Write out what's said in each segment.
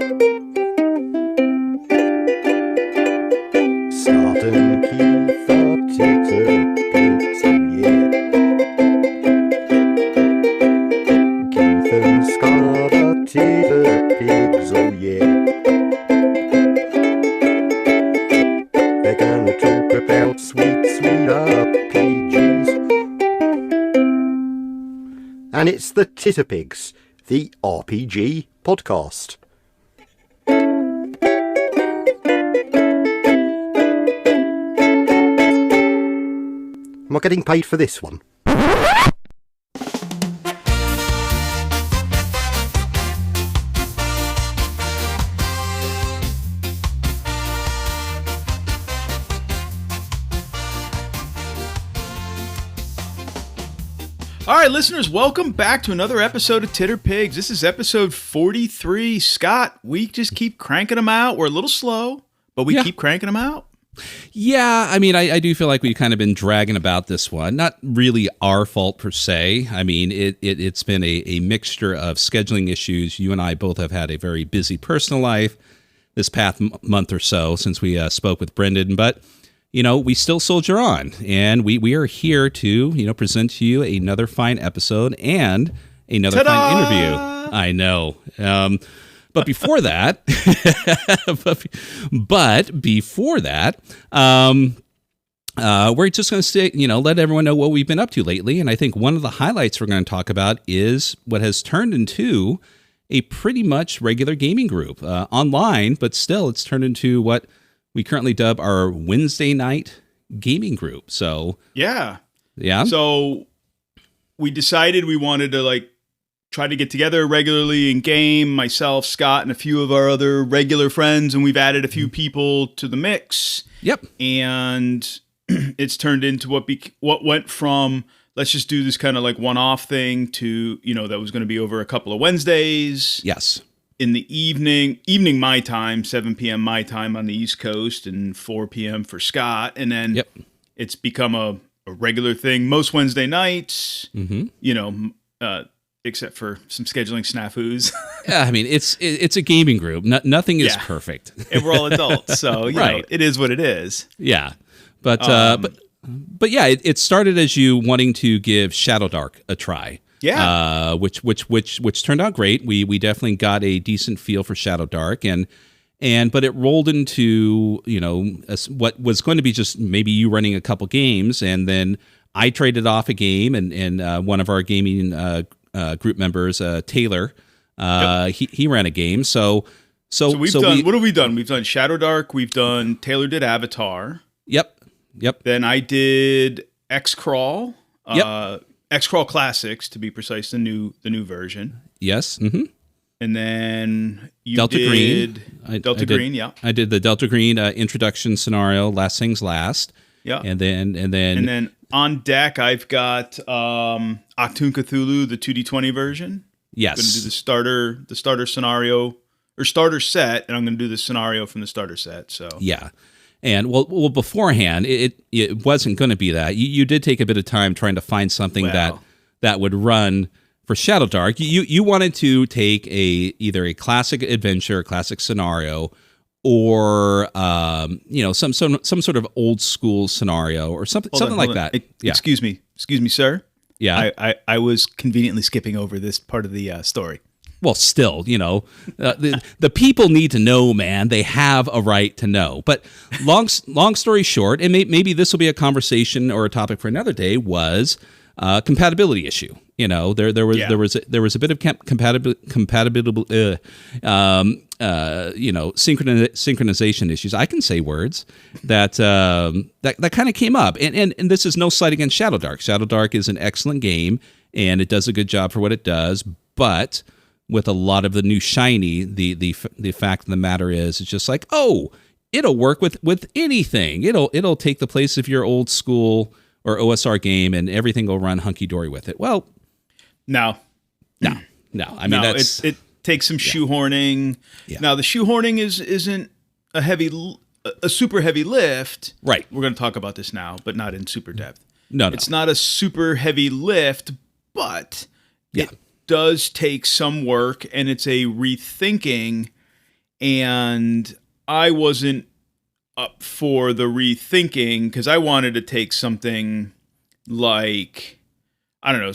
Scott and Keith are Titterpigs, yeah. Keith and Scott are Titterpigs, oh yeah. They're gonna talk about sweet, sweet RPGs. And it's the Titterpigs, the RPG podcast. Am I getting paid for this one? All right, listeners, welcome back to another episode of Titterpigs. This is episode 43. Scott, we just keep cranking them out. We're a little slow, but we keep cranking them out. Yeah, I mean, I do feel like we've kind of been dragging about this one. Not really our fault per se. I mean, it's been a mixture of scheduling issues. You and I both have had a very busy personal life this past month or so since we spoke with Brendan. But, you know, we still soldier on. And we are here to, you know, present to you another fine episode and another fine interview. I know. But before that, we're just going to say, you know, let everyone know what we've been up to lately. And I think one of the highlights we're going to talk about is what has turned into a pretty much regular gaming group online, but still it's turned into what we currently dub our Wednesday night gaming group. So yeah. So we decided we wanted to try to get together regularly and game, myself, Scott, and a few of our other regular friends, and we've added a few people to the mix. Yep. And it's turned into what went from let's just do this kind of like one-off thing to, you know, that was going to be over a couple of Wednesdays. Yes. In the evening my time, 7 p.m. my time on the East Coast, and 4 p.m. for Scott. And then it's become a regular thing most Wednesday nights, you know, except for some scheduling snafus. Yeah, I mean, it's a gaming group. Nothing is perfect. And we're all adults, so you know, it is what it is. Yeah. But yeah, it started as you wanting to give Shadow Dark a try. Yeah. Which turned out great. We definitely got a decent feel for Shadow Dark, but it rolled into, you know, what was going to be just maybe you running a couple games, and then I traded off a game, and one of our gaming group members, Taylor, he ran a game. So we've done. What have we done? We've done Shadow Dark. We've done. Taylor did Avatar. Yep. Then I did X-Crawl. X-Crawl Classics, to be precise, the new version. Yes. Mm-hmm. And then you Delta did Green. Delta Green. Yeah. I did the Delta Green introduction scenario. Last things last. Yeah. And then on deck, I've got Achtung Cthulhu, the 2D20 version. Yes. I'm going to do the starter scenario or starter set, and I'm going to do the scenario from the starter set. So yeah. And well, beforehand, it wasn't going to be that. You did take a bit of time trying to find something that would run for Shadow Dark. You wanted to take either a classic adventure, classic scenario, or you know, some sort of old school scenario or something like that. Yeah. Excuse me, sir. Yeah, I was conveniently skipping over this part of the story. Well, still, you know, the people need to know, man. They have a right to know. But long story short, and maybe this will be a conversation or a topic for another day, was compatibility issue. You know, there was a bit of compatibility, you know, synchronization issues. I can say words that kind of came up, and this is no slight against Shadow Dark. Shadow Dark is an excellent game, and it does a good job for what it does, but with a lot of the new shiny, the fact of the matter is, it's just like, oh, it'll work with anything. It'll take the place of your old school or OSR game, and everything will run hunky dory with it. Well, no. I mean, it takes some shoehorning. Yeah. Now the shoehorning isn't a super heavy lift. Right. We're going to talk about this now, but not in super depth. No. It's not a super heavy lift, but it does take some work, and it's a rethinking and I wasn't up for the rethinking because I wanted to take something like, I don't know,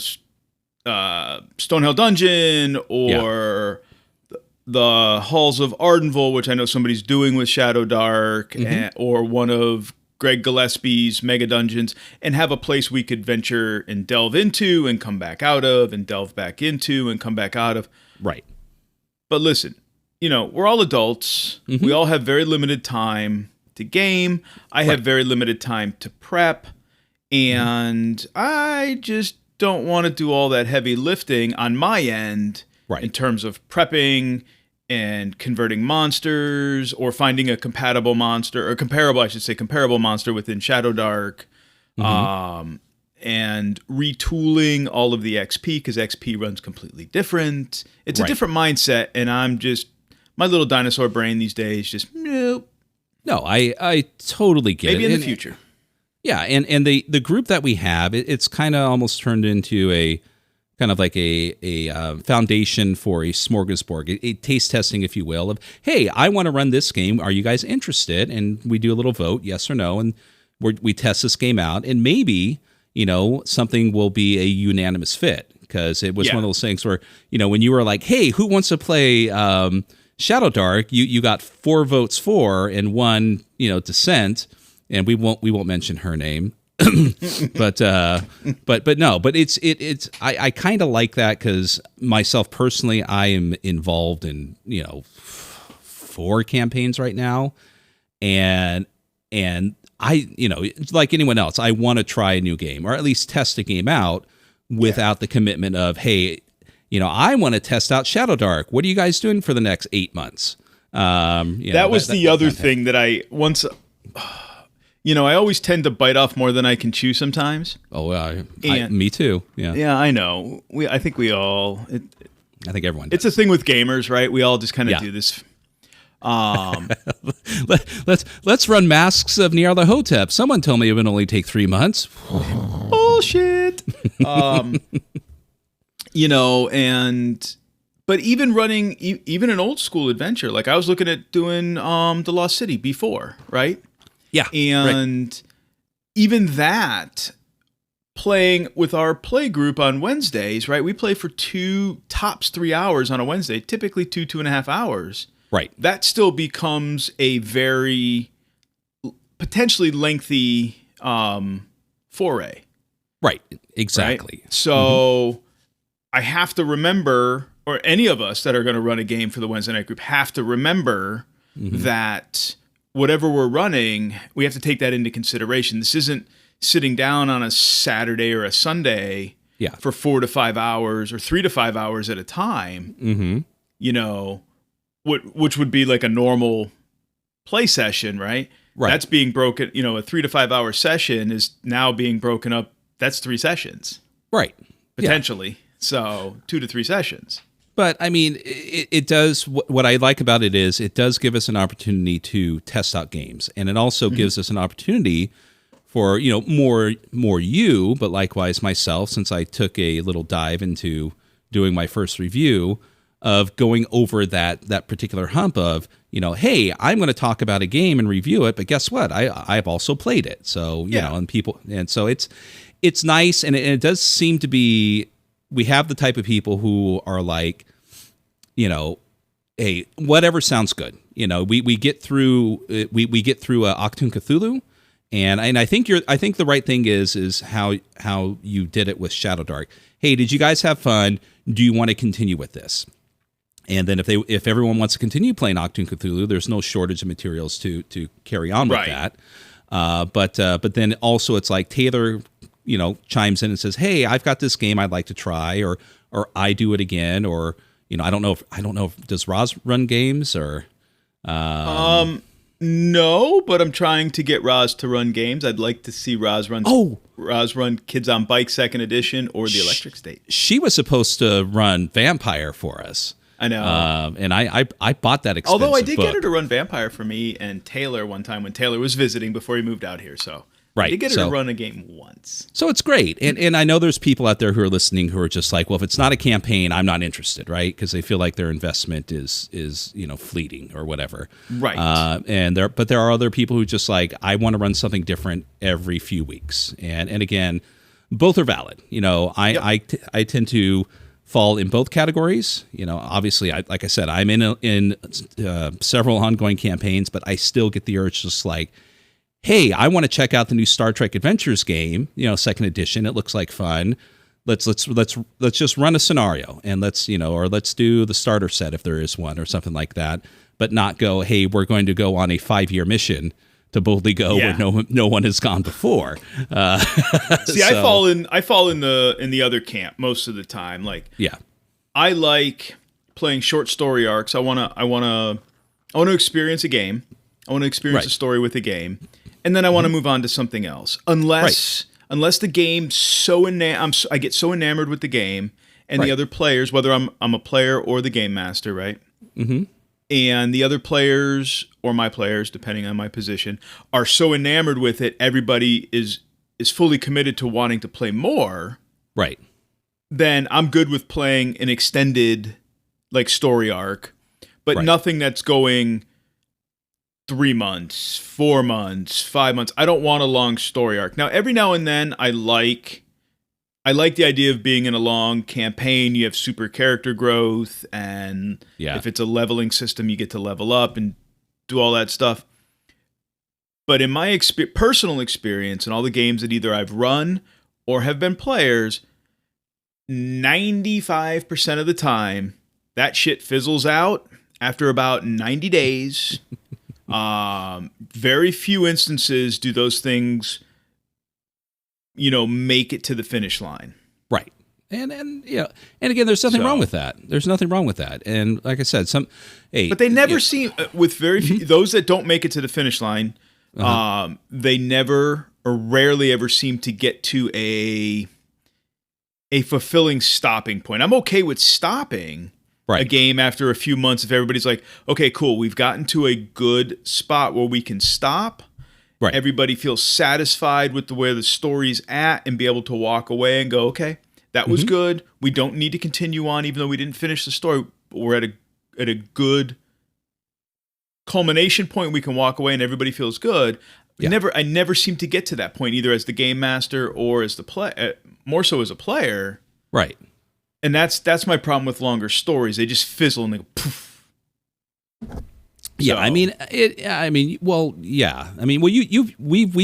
Stonehill Dungeon or the Halls of Ardenville, which I know somebody's doing with Shadow Dark, or one of Greg Gillespie's Mega Dungeons, and have a place we could venture and delve into and come back out of and delve back into and come back out of. Right. But listen, we're all adults. We all have very limited time to game. I have very limited time to prep. And I just don't want to do all that heavy lifting on my end in terms of prepping and converting monsters or finding a comparable monster within Shadow Dark, and retooling all of the XP because XP runs completely different. It's a different mindset, and I'm just, my little dinosaur brain these days just, nope. No, I totally get it. Maybe in the future. Yeah, and the group that we have, it's kind of almost turned into a kind of like a foundation for a smorgasbord, a taste testing, if you will, of, hey, I want to run this game. Are you guys interested? And we do a little vote, yes or no, and we test this game out, and maybe, something will be a unanimous fit, because it was one of those things where, when you were like, hey, who wants to play Shadow Dark, you got 4 votes for and 1, dissent. And we won't mention her name, but it's I kind of like that because myself personally, I am involved in 4 campaigns right now, and I like anyone else, I want to try a new game or at least test a game out without the commitment of, hey, I want to test out Shadow Dark. What are you guys doing for the next 8 months? That was the other thing that I once. I always tend to bite off more than I can chew sometimes. Oh, me too. Yeah. Yeah, I know. I think we all. I think everyone does. It's a thing with gamers, right? We all just kind of do this. Let's run Masks of Nyarlathotep. Someone told me it would only take 3 months. Bullshit. But even running even an old school adventure, like I was looking at doing the Lost City before, right? Yeah. And even that, playing with our play group on Wednesdays, right? We play for 2, tops 3 hours on a Wednesday, typically 2.5 hours. Right. That still becomes a very potentially lengthy foray. Right. Exactly. Right? So I have to remember, or any of us that are going to run a game for the Wednesday night group have to remember that whatever we're running, we have to take that into consideration. This isn't sitting down on a Saturday or a Sunday for 4 to 5 hours or 3 to 5 hours at a time, which would be like a normal play session, right? That's being broken, a 3 to 5 hour session is now being broken up. That's 3 sessions. Right. Potentially. Yeah. So 2 to 3 sessions. But I mean, it does. What I like about it is it does give us an opportunity to test out games, and it also gives us an opportunity for more you, but likewise myself, since I took a little dive into doing my first review of going over that particular hump of hey, I'm going to talk about a game and review it, but guess what? I've also played it, so and so it's nice, and it does seem to be. We have the type of people who are like, hey, whatever sounds good. We get through Octoon Cthulhu, and I think the right thing is how you did it with Shadow Dark. Hey, did you guys have fun? Do you want to continue with this? And then if everyone wants to continue playing Octoon Cthulhu, there's no shortage of materials to carry on with that. But then also it's like Taylor chimes in and says, "Hey, I've got this game I'd like to try," or I do it again, or I don't know if does Roz run games or no, but I'm trying to get Roz to run games. I'd like to see Roz run Kids on Bike 2nd edition or the Electric State. She was supposed to run Vampire for us. I know. And I bought that expensive Although I did book. get her to run Vampire for me and Taylor one time when Taylor was visiting before he moved out here, so Right. I did get her to run a game once. So it's great. And I know there's people out there who are listening who are just like, well, if it's not a campaign, I'm not interested, right? Because they feel like their investment is fleeting or whatever. Right. But there are other people who just like, I want to run something different every few weeks. And again, both are valid. I tend to fall in both categories. Obviously, like I said, I'm in several ongoing campaigns, but I still get the urge just like, hey, I want to check out the new Star Trek Adventures game, second edition. It looks like fun. Let's just run a scenario and let's do the starter set if there is one or something like that, but not go, hey, we're going to go on a 5-year mission to boldly go where no one has gone before. See, I fall in the other camp most of the time. Like, I like playing short story arcs. I want to experience a game. I want to experience a story with a game. And then I want to move on to something else, unless the game's I get so enamored with the game and the other players, whether I'm a player or the game master, right? Mm-hmm. And the other players or my players, depending on my position, are so enamored with it, everybody is fully committed to wanting to play more. Right. Then I'm good with playing an extended story arc, but nothing that's going 3 months, 4 months, 5 months. I don't want a long story arc. Now, every now and then, I like the idea of being in a long campaign. You have super character growth, and if it's a leveling system, you get to level up and do all that stuff. But in my personal experience and all the games that either I've run or have been players, 95% of the time, that shit fizzles out after about 90 days. Very few instances do those things, make it to the finish line. Right. And again, there's nothing wrong with that. There's nothing wrong with that. And like I said, but they never seem, with very few, those that don't make it to the finish line, they never or rarely ever seem to get to a fulfilling stopping point. I'm okay with stopping a game after a few months if everybody's like, okay, cool, we've gotten to a good spot where we can stop. Right. Everybody feels satisfied with where the story's at and be able to walk away and go, okay, that was good. We don't need to continue on, even though we didn't finish the story. But we're at a good culmination point. We can walk away and everybody feels good. Yeah. I never seem to get to that point, either as the game master or as more so as a player. Right. And that's my problem with longer stories. They just fizzle and they go poof. Yeah, we've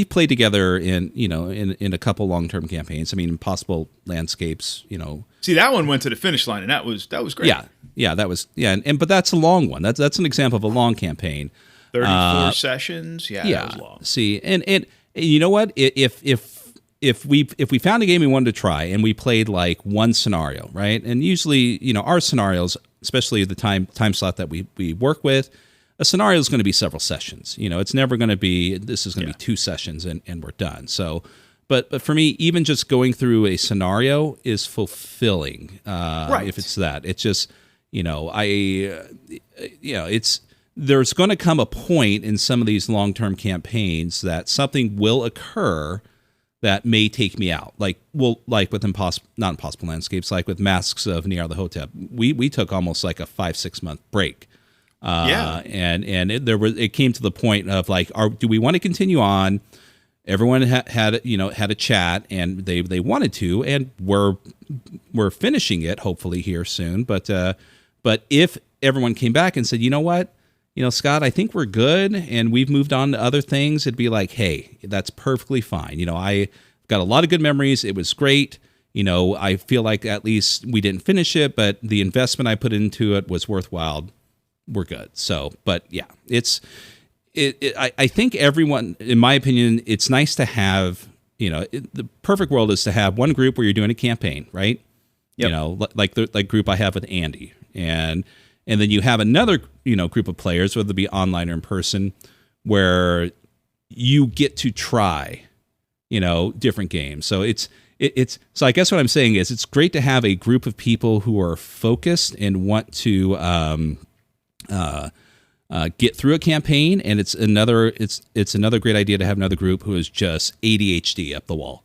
played together in a couple long-term campaigns. I mean, Impossible Landscapes, See, that one went to the finish line, and that was great. But that's a long one. That's an example of a long campaign. 34 sessions. Yeah, that was long. See, and you know what? If we found a game we wanted to try and we played like one scenario, right? And usually, our scenarios, especially the time slot that we work with, a scenario is going to be several sessions. It's never going to be, this is going to be 2 sessions and we're done. So, but for me, even just going through a scenario is fulfilling. If it's that, it's just, there's going to come a point in some of these long-term campaigns that something will occur that may take me out. Like with not Impossible Landscapes, like with Masks of Nyarlathotep, we took almost like a 5-6 month break. And it came to the point of like, do we want to continue on? Everyone had a chat and they wanted to, and we're finishing it hopefully here soon. But if everyone came back and said, you know what, Scott, I think we're good and we've moved on to other things, it'd be like, hey, that's perfectly fine. I got a lot of good memories. It was great. I feel like at least we didn't finish it, but the investment I put into it was worthwhile. We're good. So, but yeah, I think everyone, in my opinion, it's nice to have, the perfect world is to have one group where you're doing a campaign, right? Yep. Like the group I have with Andy, and then you have another, group of players, whether it be online or in person, where you get to try, different games. So so I guess what I'm saying is it's great to have a group of people who are focused and want to get through a campaign, and it's another great idea to have another group who is just ADHD up the wall.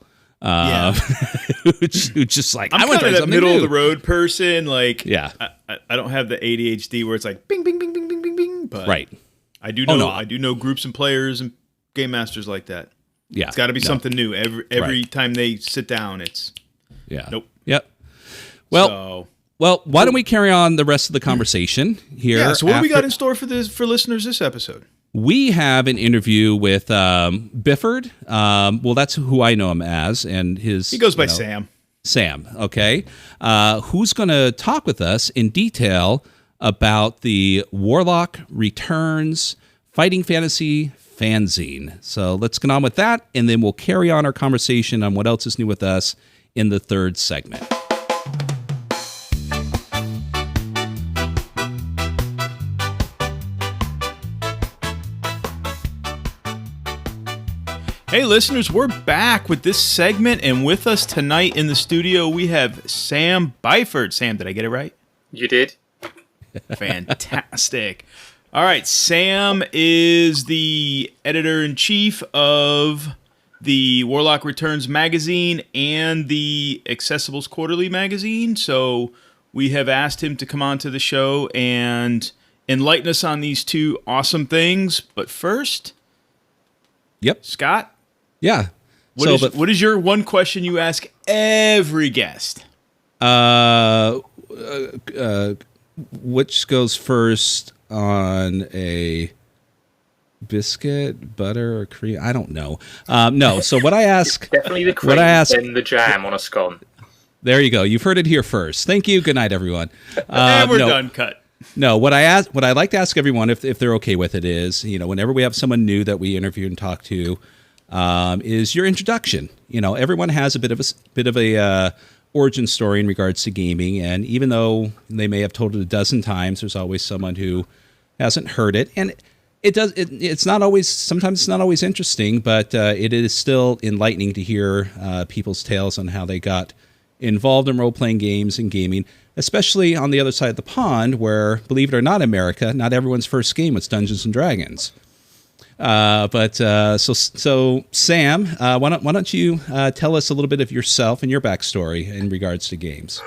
Who's just like, I'm I want to try that something middle new. of the road person. Like, Yeah. I don't have the ADHD where it's like bing, bing, bing, bing, bing, bing, bing. But Right. I do know. I do know groups and players and game masters like that. Yeah. It's got to be something new every time they sit down. It's nope. Yep. Well, why don't we carry on the rest of the conversation here? Yeah. So what do we got in store for listeners this episode? We have an interview with Bifford. Well, that's who I know him as, and he goes by Sam. Sam, okay. Who's going to talk with us in detail about the Warlock Returns Fighting Fantasy fanzine. So let's get on with that, and then we'll carry on our conversation on what else is new with us in the third segment. Hey listeners, we're back with this segment, and with us tonight in the studio we have Sam Byford. Sam, did I get it right? You did. Fantastic. All right, Sam is the editor-in-chief of the Warlock Returns magazine and the Accessibles Quarterly magazine, so we have asked him to come on to the show and enlighten us on these two awesome things. But first, Scott? Yeah. What is your one question you ask every guest? Which goes first on a biscuit, butter, or cream? I don't know. No. So what I ask... Definitely the cream and the jam on a scone. There you go. You've heard it here first. Thank you. Good night, everyone. And we're done. Cut. No, what I like to ask everyone, if they're okay with it, is, whenever we have someone new that we interview and talk to, is your introduction. Everyone has a bit of a origin story in regards to gaming, and even though they may have told it a dozen times, there's always someone who hasn't heard it, and it's not always. Sometimes it's not always interesting, but it is still enlightening to hear people's tales on how they got involved in role-playing games and gaming, especially on the other side of the pond, where, believe it or not, America, not everyone's first game was Dungeons and Dragons. So Sam, why don't you tell us a little bit of yourself and your backstory in regards to games?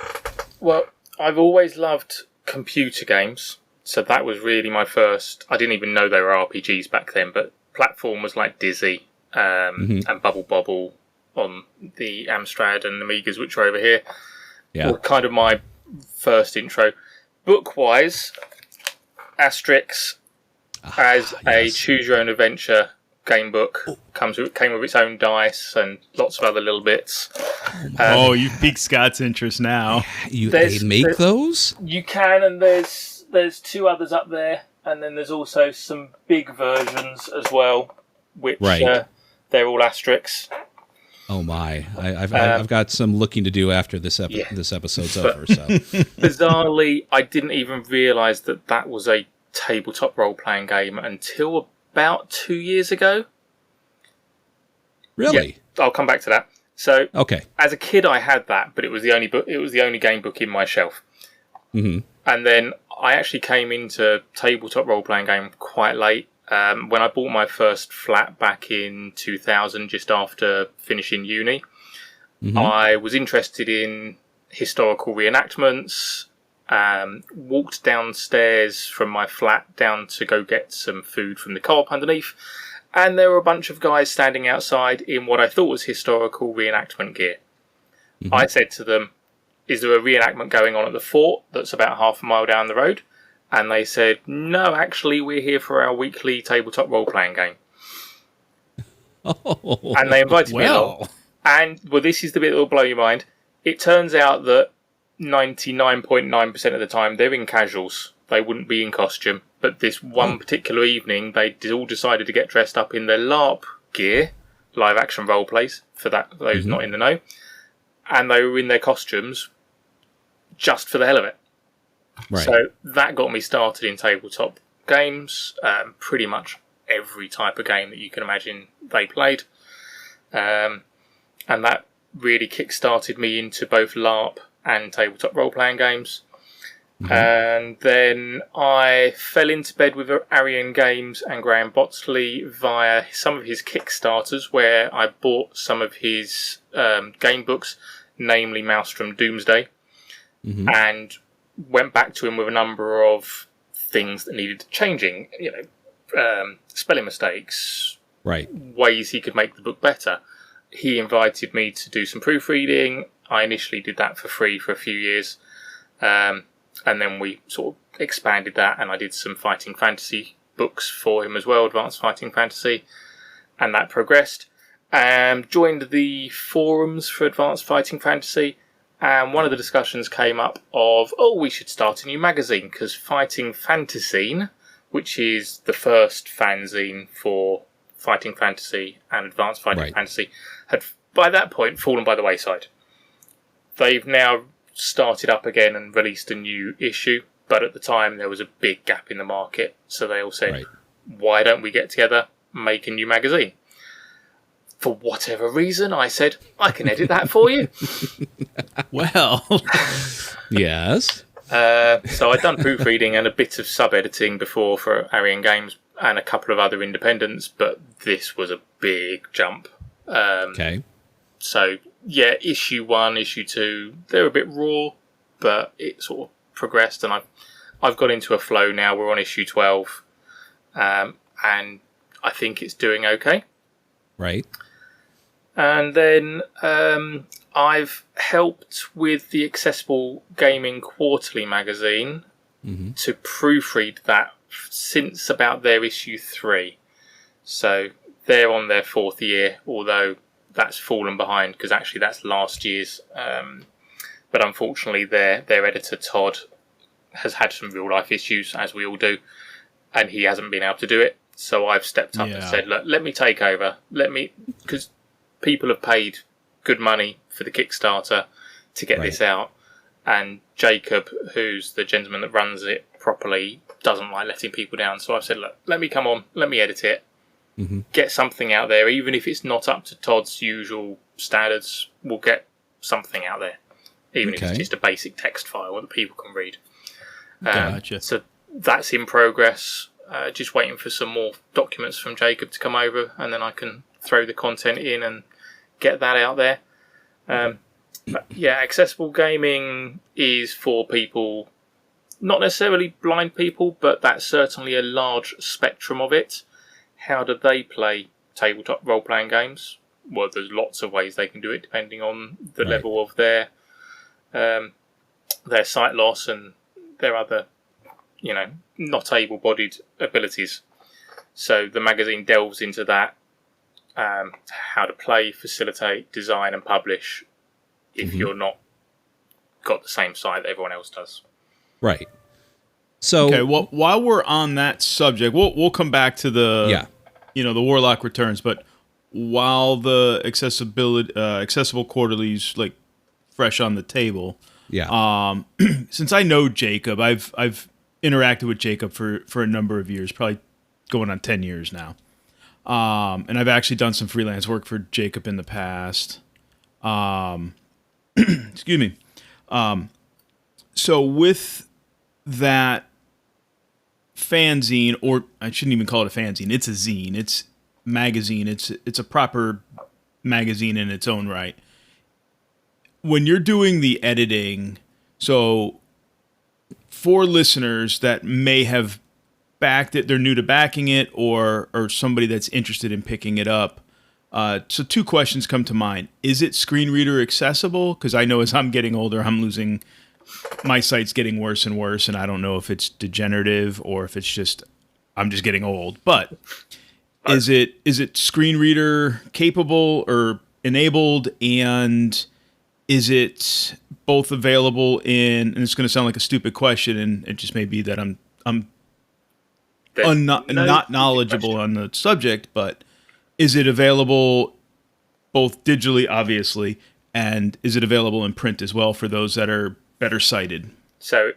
Well, I've always loved computer games, so that was really my first. I didn't even know they were RPGs back then, but platform was like Dizzy and Bubble Bobble on the Amstrad and Amigas, which are over here. Yeah, were kind of my first intro. Book-wise, Asterix. As a choose your own adventure game book, came with its own dice and lots of other little bits. You piqued Scott's interest now. They make those? You can, and there's two others up there, and then there's also some big versions as well, which they're all Asterix. Oh my! I've got some looking to do after this episode's over. So bizarrely, I didn't even realise that was a tabletop role-playing game until about 2 years ago. Really? Yeah, I'll come back to that. So, okay. As a kid, I had that, but it was the only book. It was the only game book in my shelf. Mm-hmm. And then I actually came into tabletop role-playing game quite late. When I bought my first flat back in 2000, just after finishing uni, I was interested in historical reenactments. Walked downstairs from my flat down to go get some food from the co-op underneath, and there were a bunch of guys standing outside in what I thought was historical reenactment gear. I said to them, "Is there a reenactment going on at the fort that's about half a mile down the road?" And they said, "No, actually, we're here for our weekly tabletop role-playing game." And they invited me along. And, well, this is the bit that will blow your mind. It turns out that 99.9% of the time they're in casuals. They wouldn't be in costume. But this one particular evening, they all decided to get dressed up in their LARP gear, live action role plays, for those not in the know. And they were in their costumes just for the hell of it. Right. So that got me started in tabletop games. Pretty much every type of game that you can imagine they played. And that really kick-started me into both LARP and tabletop role-playing games. And then I fell into bed with Arian Games and Graham Botsley via some of his Kickstarters, where I bought some of his game books, namely Maelstrom Doomsday, and went back to him with a number of things that needed changing, spelling mistakes, ways he could make the book better. He invited me to do some proofreading. I initially did that for free for a few years. And then we sort of expanded that, and I did some fighting fantasy books for him as well, advanced fighting fantasy, and that progressed. Joined the forums for advanced fighting fantasy, and one of the discussions came up of, we should start a new magazine, because Fighting Fantasine, which is the first fanzine for fighting fantasy and advanced fighting fantasy, had by that point fallen by the wayside. They've now started up again and released a new issue, but at the time there was a big gap in the market, so they all said, why don't we get together, make a new magazine? For whatever reason, I said, I can edit that for you. Well, yes. So I'd done proofreading and a bit of sub-editing before for Arian Games and a couple of other independents, but this was a big jump. So, yeah, issue 1, issue 2, they're a bit raw, but it sort of progressed, and I've got into a flow now. We're on issue 12, and I think it's doing okay. Right. And then I've helped with the Accessible Gaming Quarterly magazine to proofread that since about their issue 3. So they're on their 4th year, although that's fallen behind because actually that's last year's. But unfortunately, their editor Todd has had some real life issues, as we all do, and he hasn't been able to do it. So I've stepped up and said, look, let me take over. Because people have paid good money for the Kickstarter to get this out, and Jacob, who's the gentleman that runs it properly, doesn't like letting people down. So I've said, look, let me come on, let me edit it. Get something out there, even if it's not up to Todd's usual standards. We'll get something out there, even if it's just a basic text file that people can read. Gotcha. So that's in progress. Just waiting for some more documents from Jacob to come over, and then I can throw the content in and get that out there. Accessible gaming is for people, not necessarily blind people, but that's certainly a large spectrum of it. How do they play tabletop role-playing games? Well, there's lots of ways they can do it, depending on the level of their sight loss and their other, not able-bodied abilities. So the magazine delves into that, how to play, facilitate, design, and publish if you're not got the same sight that everyone else does. Right. So okay, well, while we're on that subject, we'll come back to the the Warlock Returns, but while the accessible quarterlies like fresh on the table, since I know Jacob, I've interacted with Jacob for a number of years, probably going on 10 years now, and I've actually done some freelance work for Jacob in the past. Excuse me. So with that fanzine, or I shouldn't even call it a fanzine, it's a zine, it's magazine, it's a proper magazine in its own right. When you're doing the editing, so for listeners that may have backed it, they're new to backing it, or somebody that's interested in picking it up, so 2 questions come to mind. Is it screen reader accessible? Because I know as I'm getting older, my sight's getting worse and worse, and I don't know if it's degenerative or if it's just I'm just getting old. But is it screen reader capable or enabled, and is it both available in? And it's going to sound like a stupid question, and it just may be that I'm not knowledgeable on the subject, but is it available both digitally, obviously, and is it available in print as well for those that are better sighted? So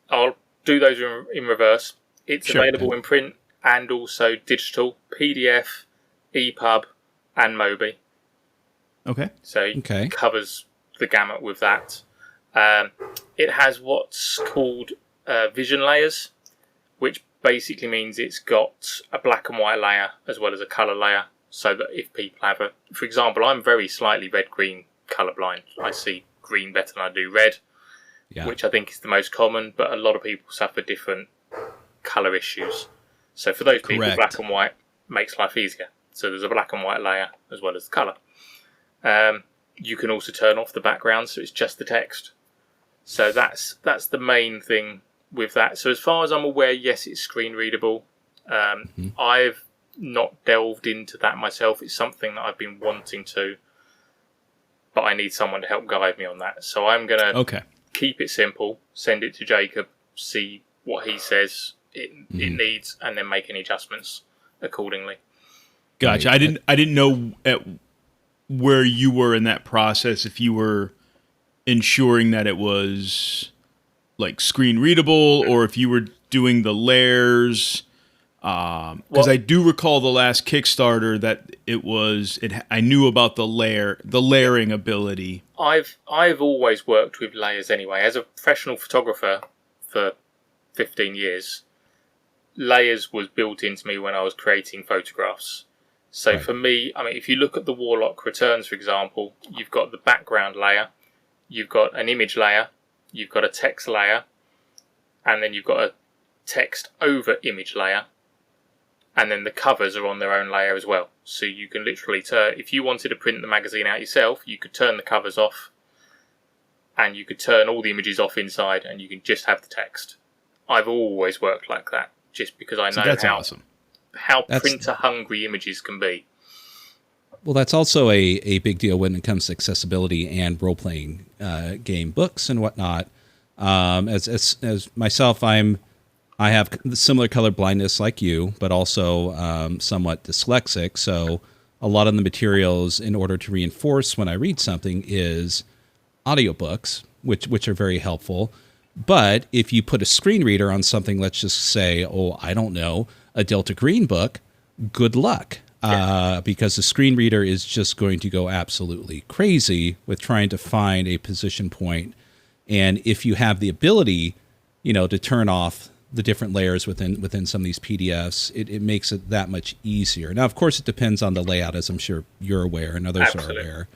I'll do those in reverse. It's available in print and also digital, PDF, EPUB, and Mobi. Okay. So it covers the gamut with that. It has what's called vision layers, which basically means it's got a black and white layer as well as a colour layer, so that if people have for example, I'm very slightly red-green colourblind. I see green better than I do red, which I think is the most common, but a lot of people suffer different colour issues. So for those people, black and white makes life easier. So there's a black and white layer as well as the colour. You can also turn off the background, so it's just the text. So that's the main thing with that. So as far as I'm aware, yes, it's screen readable. I've not delved into that myself. It's something that I've been wanting to, but I need someone to help guide me on that. So I'm going to keep it simple, send it to Jacob, see what he says it needs, and then make any adjustments accordingly. Gotcha. I didn't know where you were in that process, if you were ensuring that it was like screen readable or if you were doing the layers. Because I do recall the last Kickstarter that I knew about the layering ability. I've always worked with layers anyway. As a professional photographer for 15 years, layers was built into me when I was creating photographs. So for me, I mean, if you look at the Warlock Returns, for example, you've got the background layer, you've got an image layer, you've got a text layer, and then you've got a text over image layer, and then the covers are on their own layer as well. So you can literally if you wanted to print the magazine out yourself, you could turn the covers off, and you could turn all the images off inside, and you can just have the text. I've always worked like that, just because I know how printer-hungry images can be. Well, that's also a big deal when it comes to accessibility and role-playing game books and whatnot. As myself, I have similar color blindness like you, but also somewhat dyslexic. So a lot of the materials, in order to reinforce when I read something, is audiobooks, which are very helpful. But if you put a screen reader on something, let's just say, I don't know, a Delta Green book, good luck. Because the screen reader is just going to go absolutely crazy with trying to find a position point. And if you have the ability, to turn off the different layers within some of these PDFs, it makes it that much easier. Now, of course, it depends on the layout, as I'm sure you're aware and others are aware.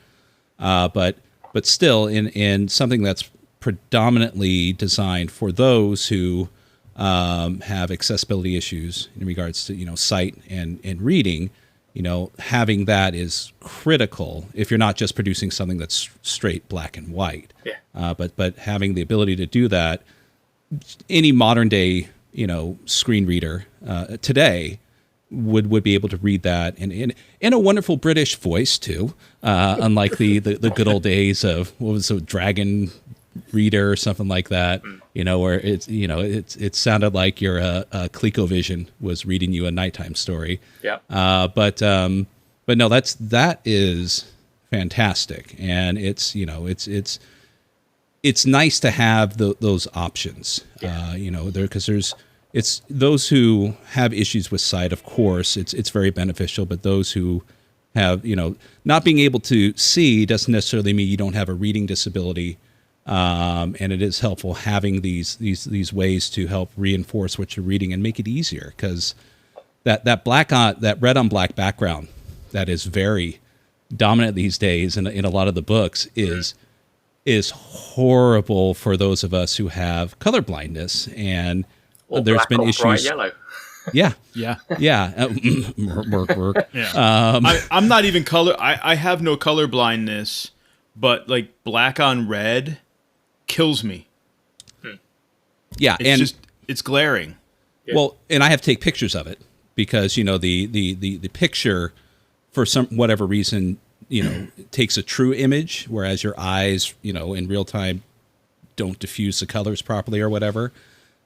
But still, in something that's predominantly designed for those who have accessibility issues in regards to sight and reading, having that is critical if you're not just producing something that's straight black and white. But having the ability to do that, any modern day screen reader today would be able to read that in a wonderful British voice too, unlike the good old days of what was it, Dragon Reader or something like that, where it sounded like your ColecoVision was reading you a nighttime story. But no, that is fantastic, and it's nice to have those options. Because it's those who have issues with sight, of course, it's very beneficial, but those who have not being able to see doesn't necessarily mean you don't have a reading disability. And it is helpful having these ways to help reinforce what you're reading and make it easier, because that red on black background that is very dominant these days in a lot of the books is horrible for those of us who have color blindness, and there's been issues. Bright yellow. Yeah. I'm not even color. I have no color blindness, but like black on red kills me. Yeah, it's glaring. Well, and I have to take pictures of it because the picture, for some whatever reason, takes a true image, whereas your eyes, in real time, don't diffuse the colors properly or whatever.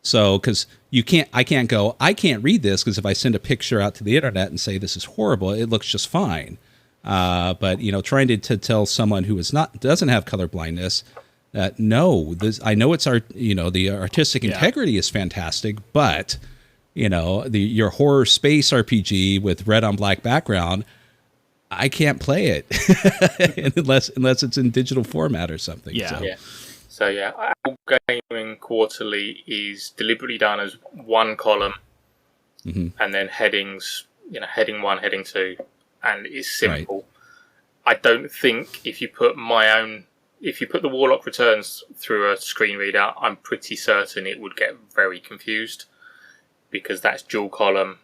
So, because I can't read this, because if I send a picture out to the internet and say this is horrible, it looks just fine. But trying to tell someone who doesn't have color blindness that I know it's the artistic integrity is fantastic, but your horror space RPG with red on black background, I can't play it unless it's in digital format or something. So yeah, Apple Gaming Quarterly is deliberately done as one column, and then headings. Heading 1, heading 2, and it's simple. Right. I don't think if you put the Warlock Returns through a screen reader, I'm pretty certain it would get very confused, because that's dual column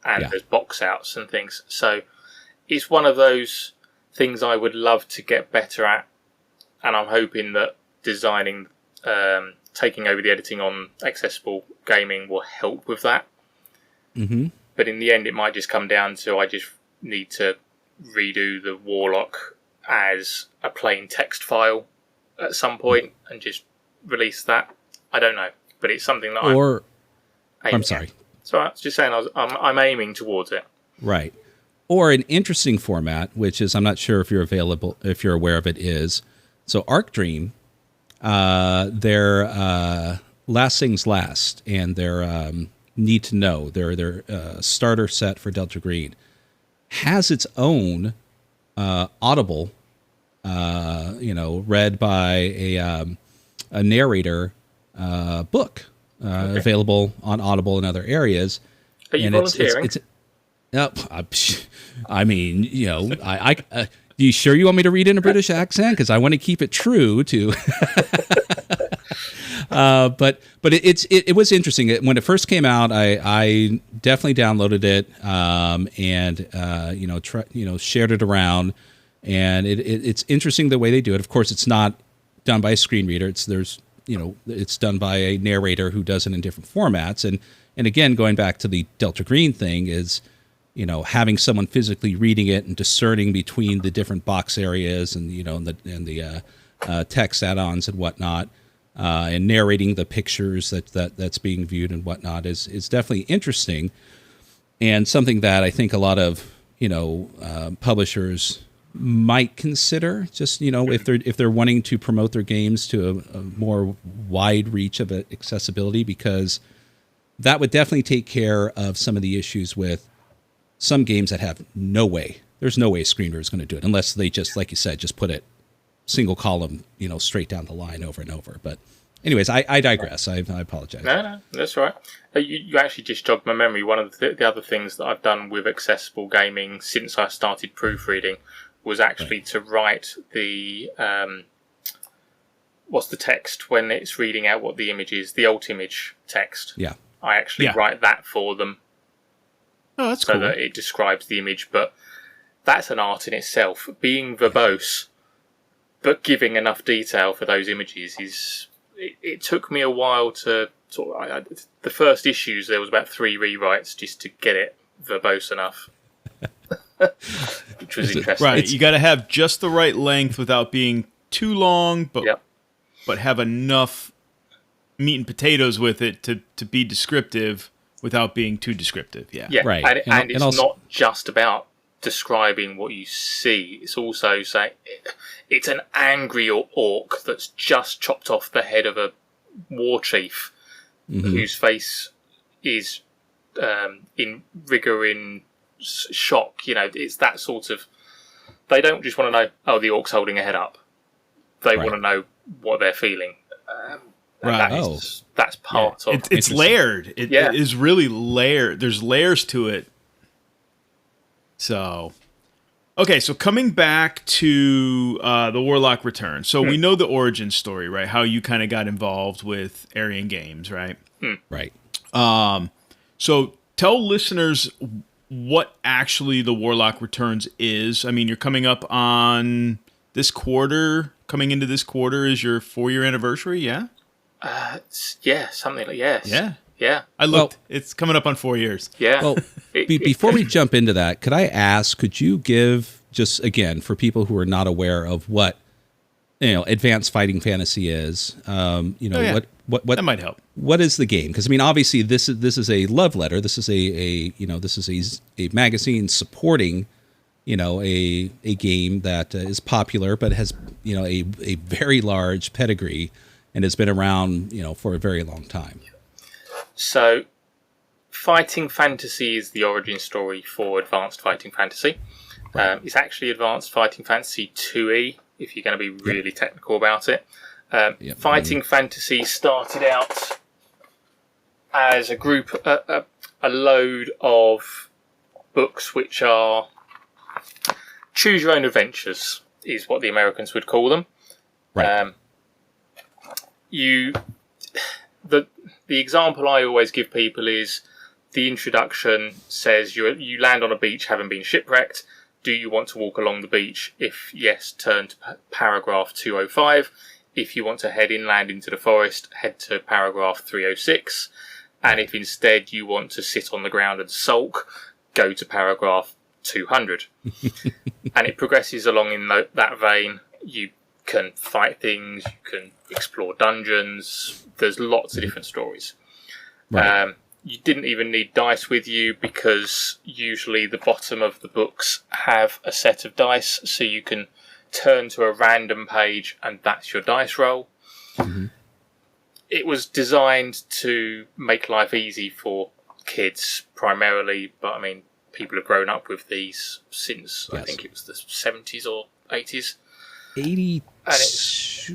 and there's box outs and things. So it's one of those things I would love to get better at, and I'm hoping that designing, taking over the editing on Accessible Gaming will help with that. Mm-hmm. But in the end, it might just come down to I just need to redo the Warlock as a plain text file at some point and just release that. I don't know, but it's something that I'm sorry. So I was just saying I'm aiming towards it. Right. Or an interesting format, which is, I'm not sure if you're aware of it, is, so Arc Dream, their Last Things Last, and their Need to Know, their starter set for Delta Green, has its own Audible, read by a narrator book, available on Audible and other areas. Are you volunteering? I mean, you sure you want me to read in a British accent? Because I want to keep it true to. But it was interesting when it first came out. I definitely downloaded it, and shared it around. And it's interesting the way they do it. Of course, it's not done by a screen reader. It's done by a narrator who does it in different formats. And again, going back to the Delta Green thing is, having someone physically reading it and discerning between the different box areas and the text add-ons and whatnot. And narrating the pictures that's being viewed and whatnot is definitely interesting, and something that I think a lot of publishers might consider. Just if they're wanting to promote their games to a more wide reach of accessibility, because that would definitely take care of some of the issues with some games that have no way. There's no way a screen reader is going to do it unless they just, like you said, just put it single column, straight down the line over and over. But anyways, I digress. I apologize. No, that's all right. You actually just jogged my memory. One of the other things that I've done with Accessible Gaming since I started proofreading was actually to write the what's the text when it's reading out what the image is, the alt image text. Yeah. I actually write that for them. Oh, that's cool. So that it describes the image, but that's an art in itself. Being verbose, but giving enough detail for those images is. It took me a while to sort of. The first issues there was about 3 rewrites just to get it verbose enough, which was interesting. Right, you got to have just the right length without being too long, but have enough meat and potatoes with it to be descriptive without being too descriptive. Yeah, right. And it's also not just about describing what you see. It's also saying it's an angry orc that's just chopped off the head of a war chief whose face is in rigor, in shock. It's that sort of. They don't just want to know, oh, the orc's holding a head up. They want to know what they're feeling. That's part of it's layered. It is really layered. There's layers to it. So, okay, so coming back to the Warlock Returns. So we know the origin story, right? How you kind of got involved with Arian Games, right? Right. So tell listeners what actually the Warlock Returns is. I mean, you're coming up on this quarter. Coming into this quarter is your 4-year anniversary, yeah? Something like yes. Yeah. I looked. It's coming up on 4 years. Yeah. Well, before we jump into that, could you give, just again, for people who are not aware of what, advanced fighting fantasy is, what that might help. What is the game? Because I mean, obviously, this is a love letter. This is a magazine supporting, a game that is popular but has a very large pedigree and has been around for a very long time. So, Fighting Fantasy is the origin story for Advanced Fighting Fantasy. Right. It's actually Advanced Fighting Fantasy 2E, if you're going to be really technical about it. Fighting Fantasy started out as a group, a load of books which are choose your own adventures, is what the Americans would call them. Right. The example I always give people is the introduction says you land on a beach having been shipwrecked. Do you want to walk along the beach? If yes, turn to paragraph 205. If you want to head inland into the forest, head to paragraph 306. And if instead you want to sit on the ground and sulk, go to paragraph 200. And it progresses along in that vein. You can fight things, you can explore dungeons. There's lots of different stories. Right. You didn't even need dice with you because usually the bottom of the books have a set of dice, so you can turn to a random page and that's your dice roll. Mm-hmm. It was designed to make life easy for kids primarily, but I mean, people have grown up with these since, I think it was the 70s or 80s. 82-ish?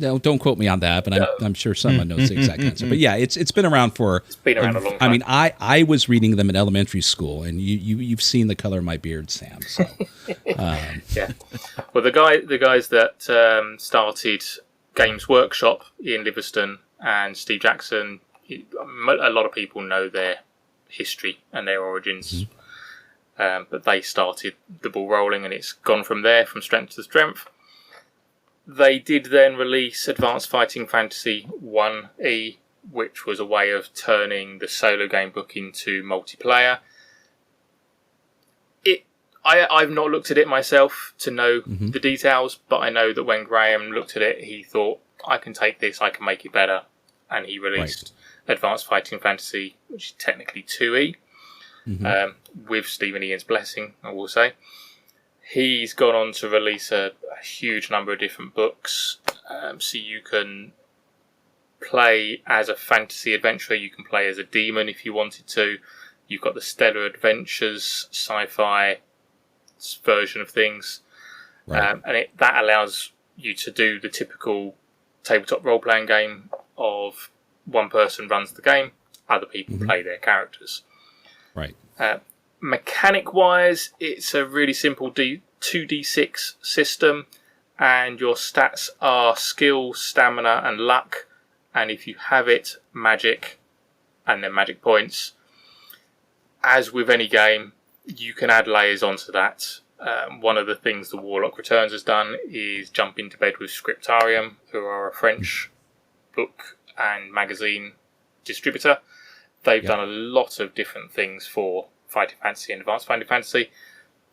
No, don't quote me on that, but I'm sure someone knows the exact answer. But yeah, it's been around for... It's been around a long time. I mean, I was reading them in elementary school, and you've seen the color of my beard, Sam. So, yeah. Well, the guys that started Games Workshop, Ian Livingston and Steve Jackson, a lot of people know their history and their origins. Mm-hmm. But they started the ball rolling, and it's gone from there, from strength to strength. They did then release Advanced Fighting Fantasy 1E, which was a way of turning the solo game book into multiplayer. I've not looked at it myself to know the details, but I know that when Graham looked at it, he thought, I can take this, I can make it better. And he released Advanced Fighting Fantasy, which is technically 2E. With Stephen Ian's blessing, I will say. He's gone on to release a huge number of different books. So you can play as a fantasy adventurer, you can play as a demon if you wanted to. You've got the Stellar Adventures sci-fi version of things. Right. And that allows you to do the typical tabletop role-playing game of one person runs the game, other people play their characters. Right. Mechanic-wise, it's a really simple 2d6 system, and your stats are skill, stamina, and luck. And if you have it, magic, and then magic points. As with any game, you can add layers onto that. One of the things the Warlock Returns has done is jump into bed with Scriptarium, who are a French book and magazine distributor. They've done a lot of different things for Fighting Fantasy and Advanced Fighting Fantasy.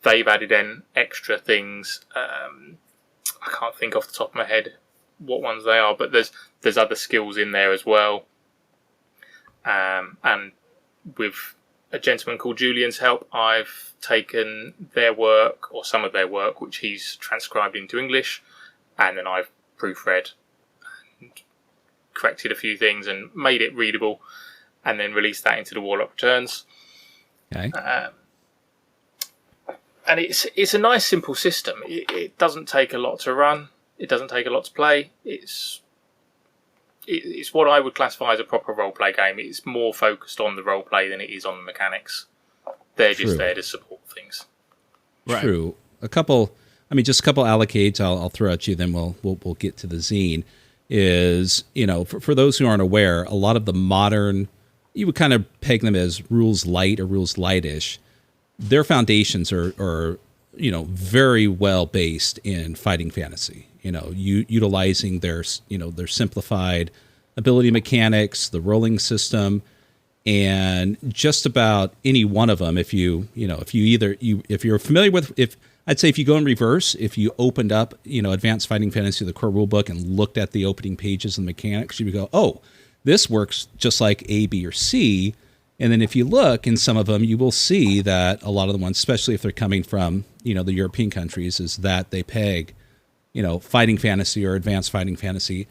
They've added in extra things. I can't think off the top of my head what ones they are, but there's other skills in there as well. And with a gentleman called Julian's help, I've taken their work, or some of their work, which he's transcribed into English, and then I've proofread and corrected a few things and made it readable, and then released that into the Warlock Returns. Okay. And it's a nice, simple system. It doesn't take a lot to run. It doesn't take a lot to play. It's what I would classify as a proper role-play game. It's more focused on the role-play than it is on the mechanics. They're just there to support things. Right. True. Just a couple allocates I'll throw at you, then we'll get to the zine. Is, for those who aren't aware, a lot of the modern, you would kind of peg them as rules light or rules lightish. Their foundations are very well based in fighting fantasy. Utilizing their simplified ability mechanics, the rolling system, and just about any one of them. If you're familiar with, I'd say if you go in reverse, if you opened up, Advanced Fighting Fantasy, the core rulebook, and looked at the opening pages and mechanics, you would go, oh, this works just like A, B, or C. And then if you look in some of them, you will see that a lot of the ones, especially if they're coming from, the European countries, is that they peg, fighting fantasy or advanced fighting fantasy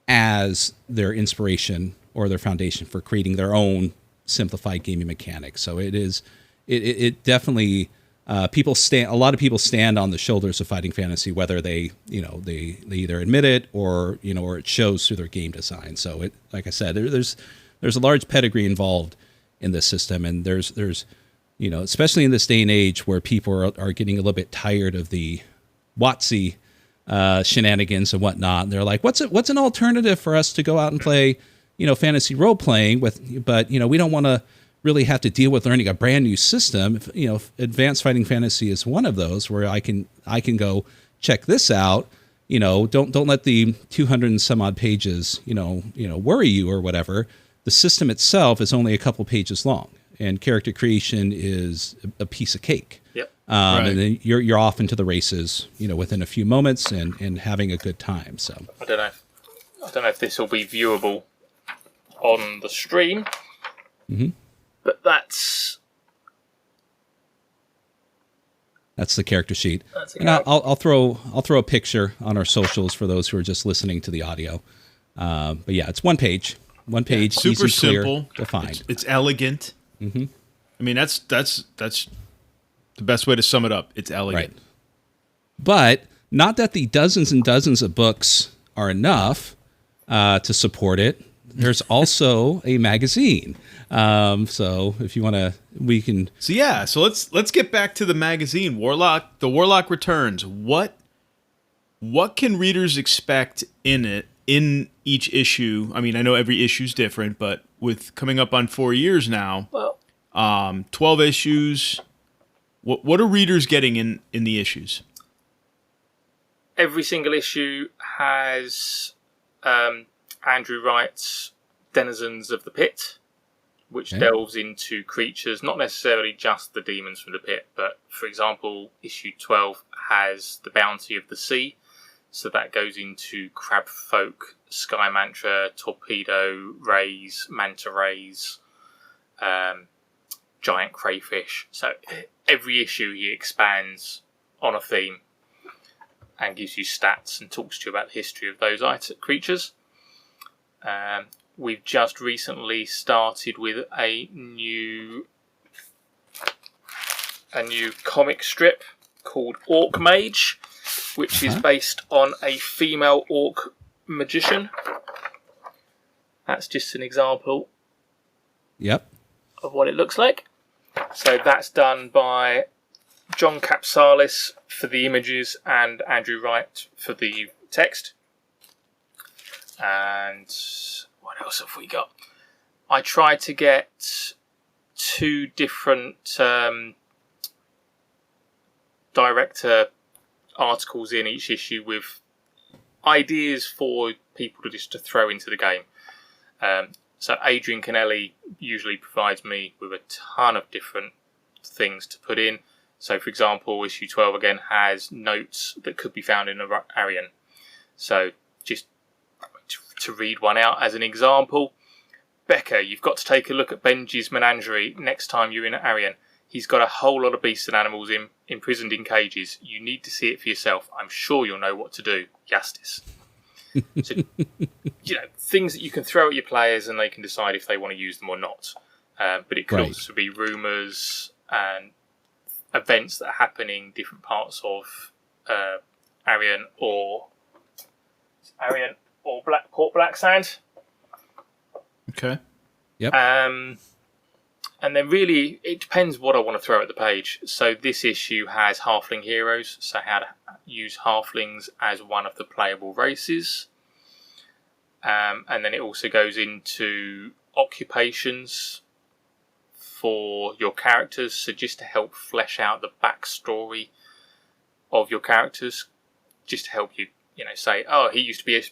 as their inspiration or their foundation for creating their own simplified gaming mechanics. So it definitely a lot of people stand on the shoulders of fighting fantasy, whether they either admit it or it shows through their game design. So like I said, there's a large pedigree involved in this system, and there's especially in this day and age where people are getting a little bit tired of the WotC shenanigans and whatnot. And they're like, what's an alternative for us to go out and play, fantasy role playing with, but we don't want to really have to deal with learning a brand new system. Advanced Fighting Fantasy is one of those where I can go check this out. Don't let the 200 and some odd pages, worry you or whatever. The system itself is only a couple pages long, and character creation is a piece of cake. Yep. Right. And then you're off into the races, within a few moments and having a good time. So I don't know if this will be viewable on the stream. Mm-hmm. But that's the character sheet. And I'll throw a picture on our socials for those who are just listening to the audio. But yeah, it's one page, super easy, clear, simple, defined. It's elegant. Mm-hmm. I mean, that's the best way to sum it up. It's elegant. Right. But not that the dozens and dozens of books are enough to support it. There's also a magazine. So if you want to, we can. So yeah, so let's get back to the magazine, The Warlock Returns. What can readers expect in each issue? I mean, I know every issue's different, but with coming up on 4 years now, 12 issues. What are readers getting in the issues? Every single issue has Andrew Wright's Denizens of the Pit, which delves into creatures, not necessarily just the demons from the pit, but for example, issue 12 has the Bounty of the Sea, so that goes into crab folk, sky mantra, torpedo rays, manta rays, giant crayfish. So every issue he expands on a theme and gives you stats and talks to you about the history of those creatures. We've just recently started with a new comic strip called Orc Mage, which is based on a female orc magician. That's just an example of what it looks like. So that's done by John Capsalis for the images and Andrew Wright for the text. And what else have we got? I tried to get 2 different director articles in each issue with ideas for people to throw into the game. So Adrian Kennelly usually provides me with a ton of different things to put in. So, for example, issue 12 again has notes that could be found in Arian. So, just to read one out as an example, Becca, you've got to take a look at Benji's menagerie next time you're in Arian. He's got a whole lot of beasts and animals imprisoned in cages. You need to see it for yourself. I'm sure you'll know what to do. Justice. So, things that you can throw at your players and they can decide if they want to use them or not. But it could also be rumours and events that are happening in different parts of Arian or Port Black Sand. Okay. Yep. And then really, it depends what I want to throw at the page. So this issue has halfling heroes, so how to use halflings as one of the playable races. And then it also goes into occupations for your characters, so just to help flesh out the backstory of your characters, just to help you, say, oh, he used to be a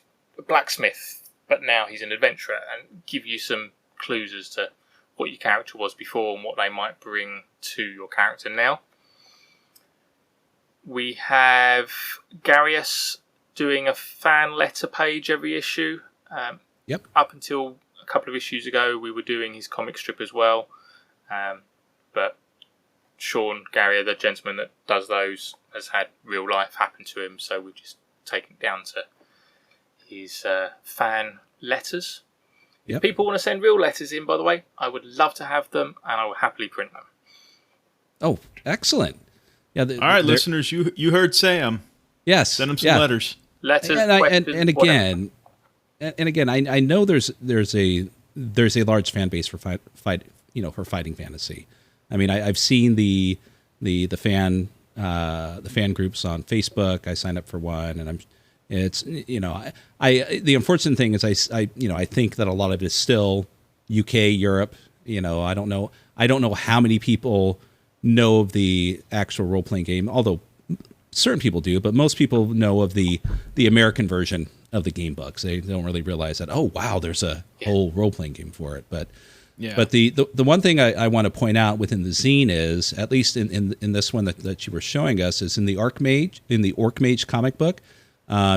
blacksmith, but now he's an adventurer, and give you some clues as to what your character was before and what they might bring to your character now. We have Garius doing a fan letter page every issue. Up until a couple of issues ago, we were doing his comic strip as well. But Sean Garrier, the gentleman that does those, has had real life happen to him, so we've just taken it down to his fan letters. Yep. If people want to send real letters in, by the way, I would love to have them, and I will happily print them. Oh, excellent. Yeah. All right, listeners, you heard Sam. Yes. Send him some letters. Letters, and again, I know there's a large fan base for fighting fantasy. I mean, I've seen the fan groups on Facebook. I signed up for one, and the unfortunate thing is I think that a lot of it is still UK, Europe. I don't know how many people know of the actual role playing game, although certain people do, but most people know of the American version of the game books. They don't really realize that, oh wow, there's a whole role playing game for it. But the one thing I want to point out within the zine is, at least in this one that you were showing us, is in the Orc Mage comic book,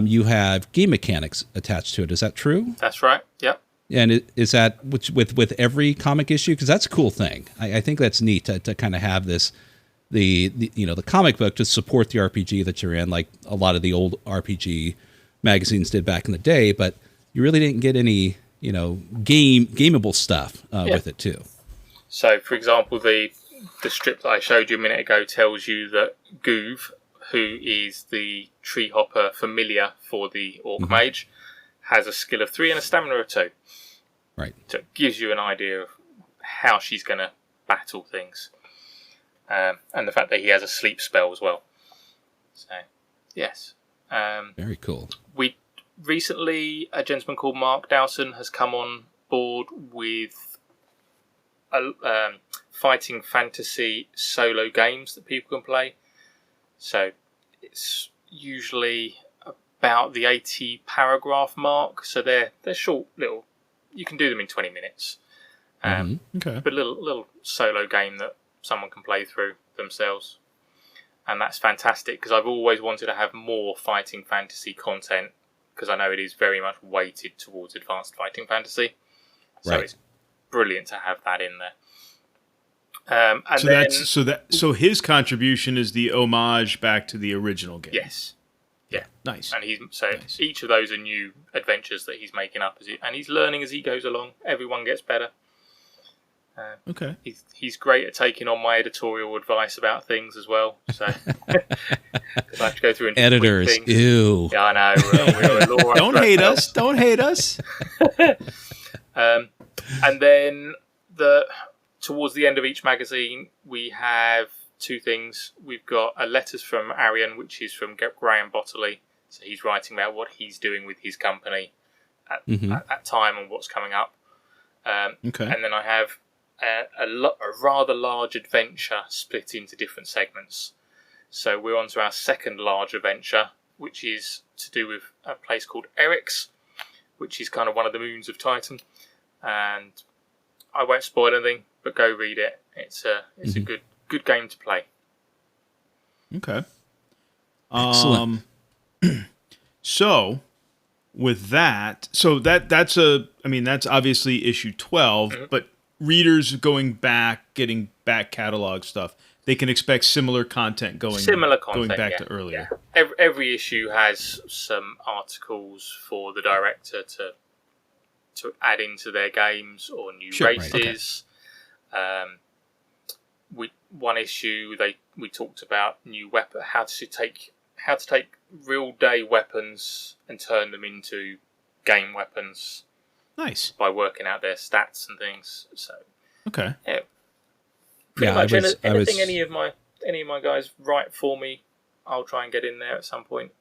you have game mechanics attached to it. Is that true? That's right. Yep. And is that with every comic issue? Because that's a cool thing. I think that's neat to kind of have this. The comic book to support the RPG that you're in, like a lot of the old RPG magazines did back in the day, but you really didn't get any, gameable stuff with it too. So, for example, the strip that I showed you a minute ago tells you that Goov, who is the tree hopper familiar for the Orc Mage, has a skill of 3 and a stamina of 2. Right. So it gives you an idea of how she's going to battle things. And the fact that he has a sleep spell as well. So, yes. Very cool. We recently, a gentleman called Mark Dowson has come on board with fighting fantasy solo games that people can play. So it's usually about the 80 paragraph mark. So they're short little. You can do them in 20 minutes. Okay. But a little solo game that someone can play through themselves, and that's fantastic because I've always wanted to have more fighting fantasy content, because I know it is very much weighted towards advanced fighting fantasy, so it's brilliant to have that in there. So his contribution is the homage back to the original game. Yes, yeah, nice. And each of those are new adventures that he's making up and he's learning as he goes along. Everyone gets better. Okay. He's great at taking on my editorial advice about things as well. So because I have to go through and editors. Things. Ew. Yeah, I know. Don't hate us. Don't hate us. And then towards the end of each magazine, we have 2 things. We've got a letters from Arian, which is from Graham Bottley. So he's writing about what he's doing with his company at that time and what's coming up. Okay. And then I have a rather large adventure split into different segments. So we're on to our second large adventure, which is to do with a place called Eric's, which is kind of one of the moons of Titan. And I won't spoil anything, but go read it. It's a good game to play. Okay. Excellent. So with that, that's obviously issue 12, but readers getting back catalog stuff, they can expect similar content going back to earlier. Yeah. Every issue has some articles for the director to add into their games or new races. Right, okay. One issue we talked about new weapon, how to take real day weapons and turn them into game weapons. Nice. By working out their stats and things. So okay. Yeah. Pretty much anything any of my guys write for me, I'll try and get in there at some point.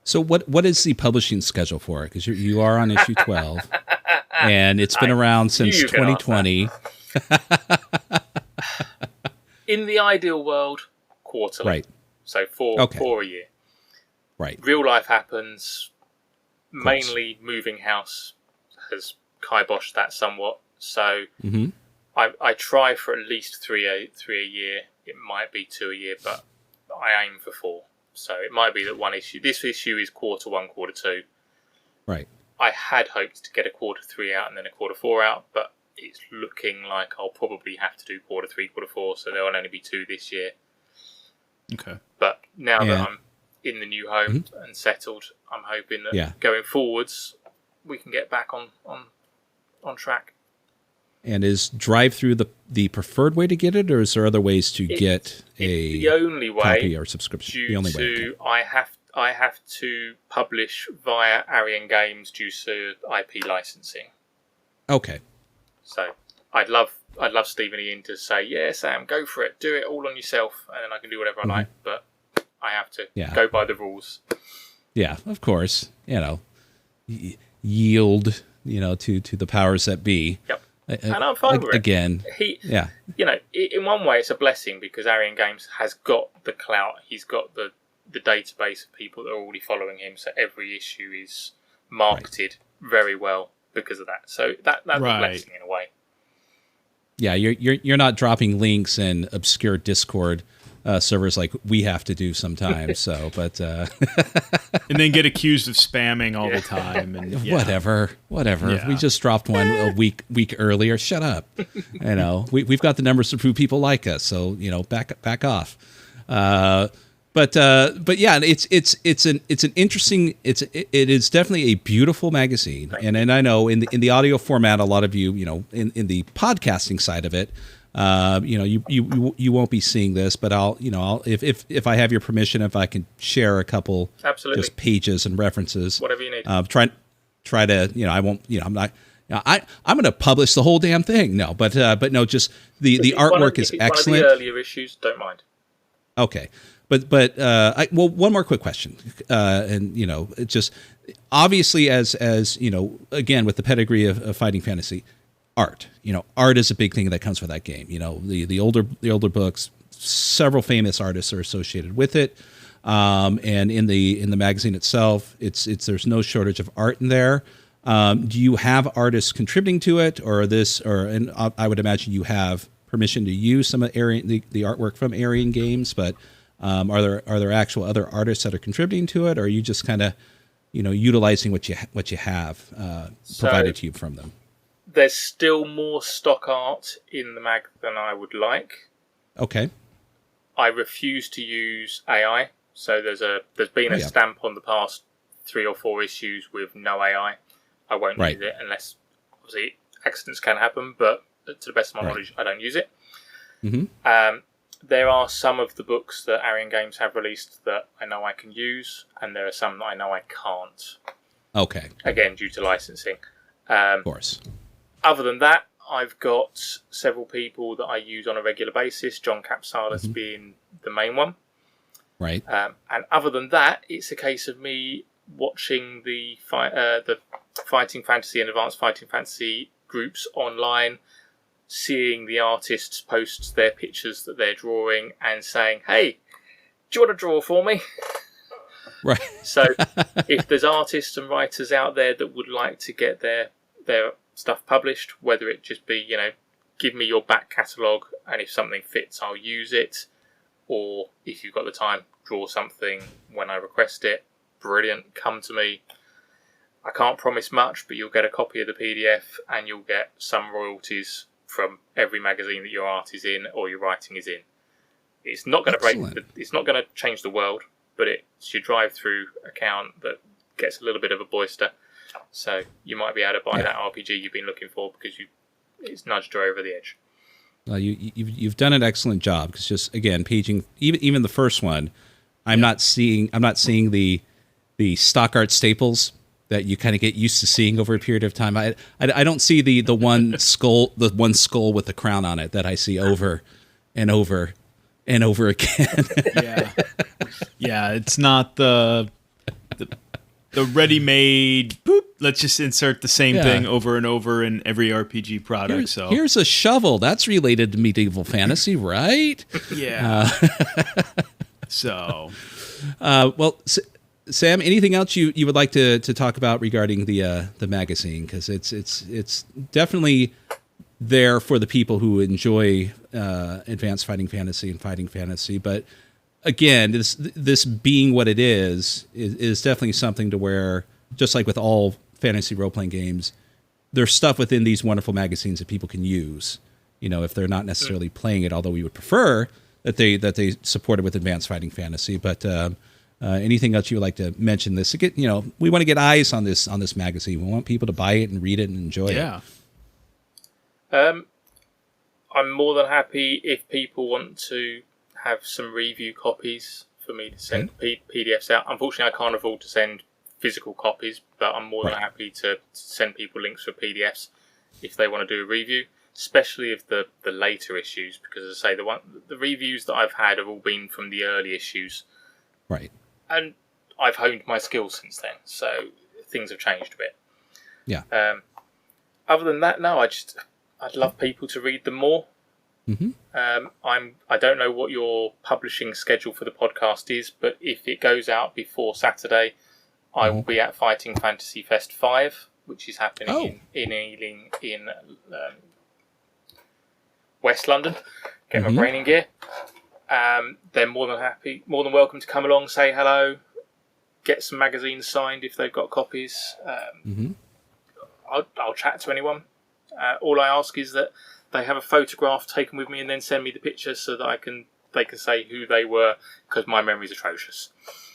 So what is the publishing schedule for it? Because you are on issue 12, and it's been around since 2020. In the ideal world, quarterly. Right. So four a year. Right. Real life happens. Mainly moving house has kiboshed that somewhat. So I try for at least three a year. It might be 2 a year, but I aim for 4. So it might be that this issue is quarter 1, quarter 2. Right. I had hoped to get a quarter 3 out and then a quarter 4 out, but it's looking like I'll probably have to do quarter 3, quarter 4, so there will only be 2 this year. Okay. But now that I'm in the new home and settled, I'm hoping that going forwards we can get back on track. And is drive-through the preferred way to get it, or is there other ways to get the only way copy or subscription? The only way. I have to publish via Arian Games due to IP licensing. Okay. So I'd love Stephen Ian to say, yeah, Sam, go for it, do it all on yourself, and then I can do whatever I like. But I have to go by the rules. Yeah, of course. Yield, to the powers that be. Yep. And I'm fine with it. Again, in one way, it's a blessing because Arian Games has got the clout. He's got the database of people that are already following him, so every issue is marketed very well because of that. So that's a blessing in a way. Yeah, you're not dropping links in obscure Discord servers like we have to do sometimes. So, but and then get accused of spamming all the time. And whatever. Yeah. We just dropped one a week earlier. Shut up. We've got the numbers to prove people like us. So back off. But yeah, it's an interesting. It is definitely a beautiful magazine, and I know in the audio format, a lot of you in the podcasting side of it. You won't be seeing this, but I'll if I have your permission, if I can share a couple just pages and references, whatever you need. Try to I won't I'm not. I'm going to publish the whole damn thing. No, but no, just the artwork is excellent. One of the earlier issues, don't mind. Okay, but one more quick question, and it's just obviously as again with the pedigree of fighting fantasy. Art is a big thing that comes with that game. The older books, several famous artists are associated with it, and in the magazine itself, there's no shortage of art in there. Do you have artists contributing to it, and I would imagine you have permission to use some of the artwork from Arian Games, but are there actual other artists that are contributing to it, or are you just kind of utilizing what you have provided to you from them? There's still more stock art in the mag than I would like. Okay. I refuse to use AI. So there's been a stamp on the past 3 or 4 issues with no AI. I won't use it unless, obviously, accidents can happen, but to the best of my knowledge, I don't use it. Mm-hmm. There are some of the books that Arian Games have released that I know I can use, and there are some that I know I can't. Okay. Again, due to licensing. Of course. Other than that, I've got several people that I use on a regular basis, John Capsalis being the main one. Right. And other than that, it's a case of me watching the Fighting Fantasy and Advanced Fighting Fantasy groups online, seeing the artists post their pictures that they're drawing and saying, hey, do you want to draw for me? Right. So if there's artists and writers out there that would like to get their stuff published, whether it just be, give me your back catalogue and if something fits, I'll use it. Or if you've got the time, draw something when I request it. Brilliant. Come to me. I can't promise much, but you'll get a copy of the PDF and you'll get some royalties from every magazine that your art is in or your writing is in. It's not going to it's not going to change the world, but it's your drive-through account that gets a little bit of a boister. So you might be able to buy that RPG you've been looking for because it's nudged you over the edge. Well, you've done an excellent job because just again paging even the first one, I'm not seeing the stock art staples that you kind of get used to seeing over a period of time. I don't see the one skull with the crown on it that I see over and over and over again. Yeah, it's not the ready-made, boop, let's just insert the same thing over and over in every RPG product. Here's a shovel. That's related to medieval fantasy, right? Yeah. Well, Sam, anything else you would like to talk about regarding the magazine? Because it's definitely there for the people who enjoy advanced fighting fantasy and fighting fantasy, but again, this being what it is definitely something to where, just like with all fantasy role-playing games, there's stuff within these wonderful magazines that people can use, if they're not necessarily playing it, although we would prefer that they support it with advanced fighting fantasy. But anything else you would like to mention this? To get, we want to get eyes on this magazine. We want people to buy it and read it and enjoy it. I'm more than happy if people want to have some review copies for me to send PDFs out. Unfortunately, I can't afford to send physical copies, but I'm more than happy to send people links for PDFs if they want to do a review, especially of the later issues, because as I say, the reviews that I've had have all been from the early issues. Right. And I've honed my skills since then, so things have changed a bit. Yeah. Other than that, no, I'd love people to read them more. Mm-hmm. I don't know what your publishing schedule for the podcast is, but if it goes out before Saturday, I will be at Fighting Fantasy Fest 5, which is happening in Ealing in West London. Get my brain in gear. They're more than welcome to come along, say hello, get some magazines signed if they've got copies. I'll chat to anyone. All I ask is that they have a photograph taken with me and then send me the picture so that they can say who they were, because my memory's atrocious.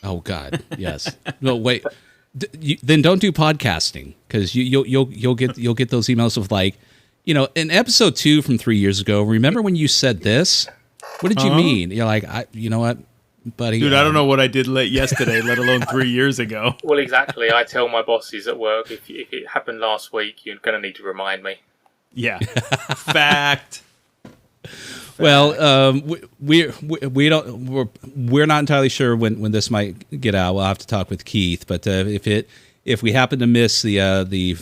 Oh God, yes. No, wait. Then don't do podcasting, because you'll get those emails of like, in episode 2 from 3 years ago. Remember when you said this? What did you mean? You're like, you know what, buddy? Dude, I don't know what I did yesterday, let alone 3 years ago. Well, exactly. I tell my bosses at work, if it happened last week, you're going to need to remind me. Yeah. Fact. Well, we're not entirely sure when this might get out. We'll have to talk with Keith. But if we happen to miss the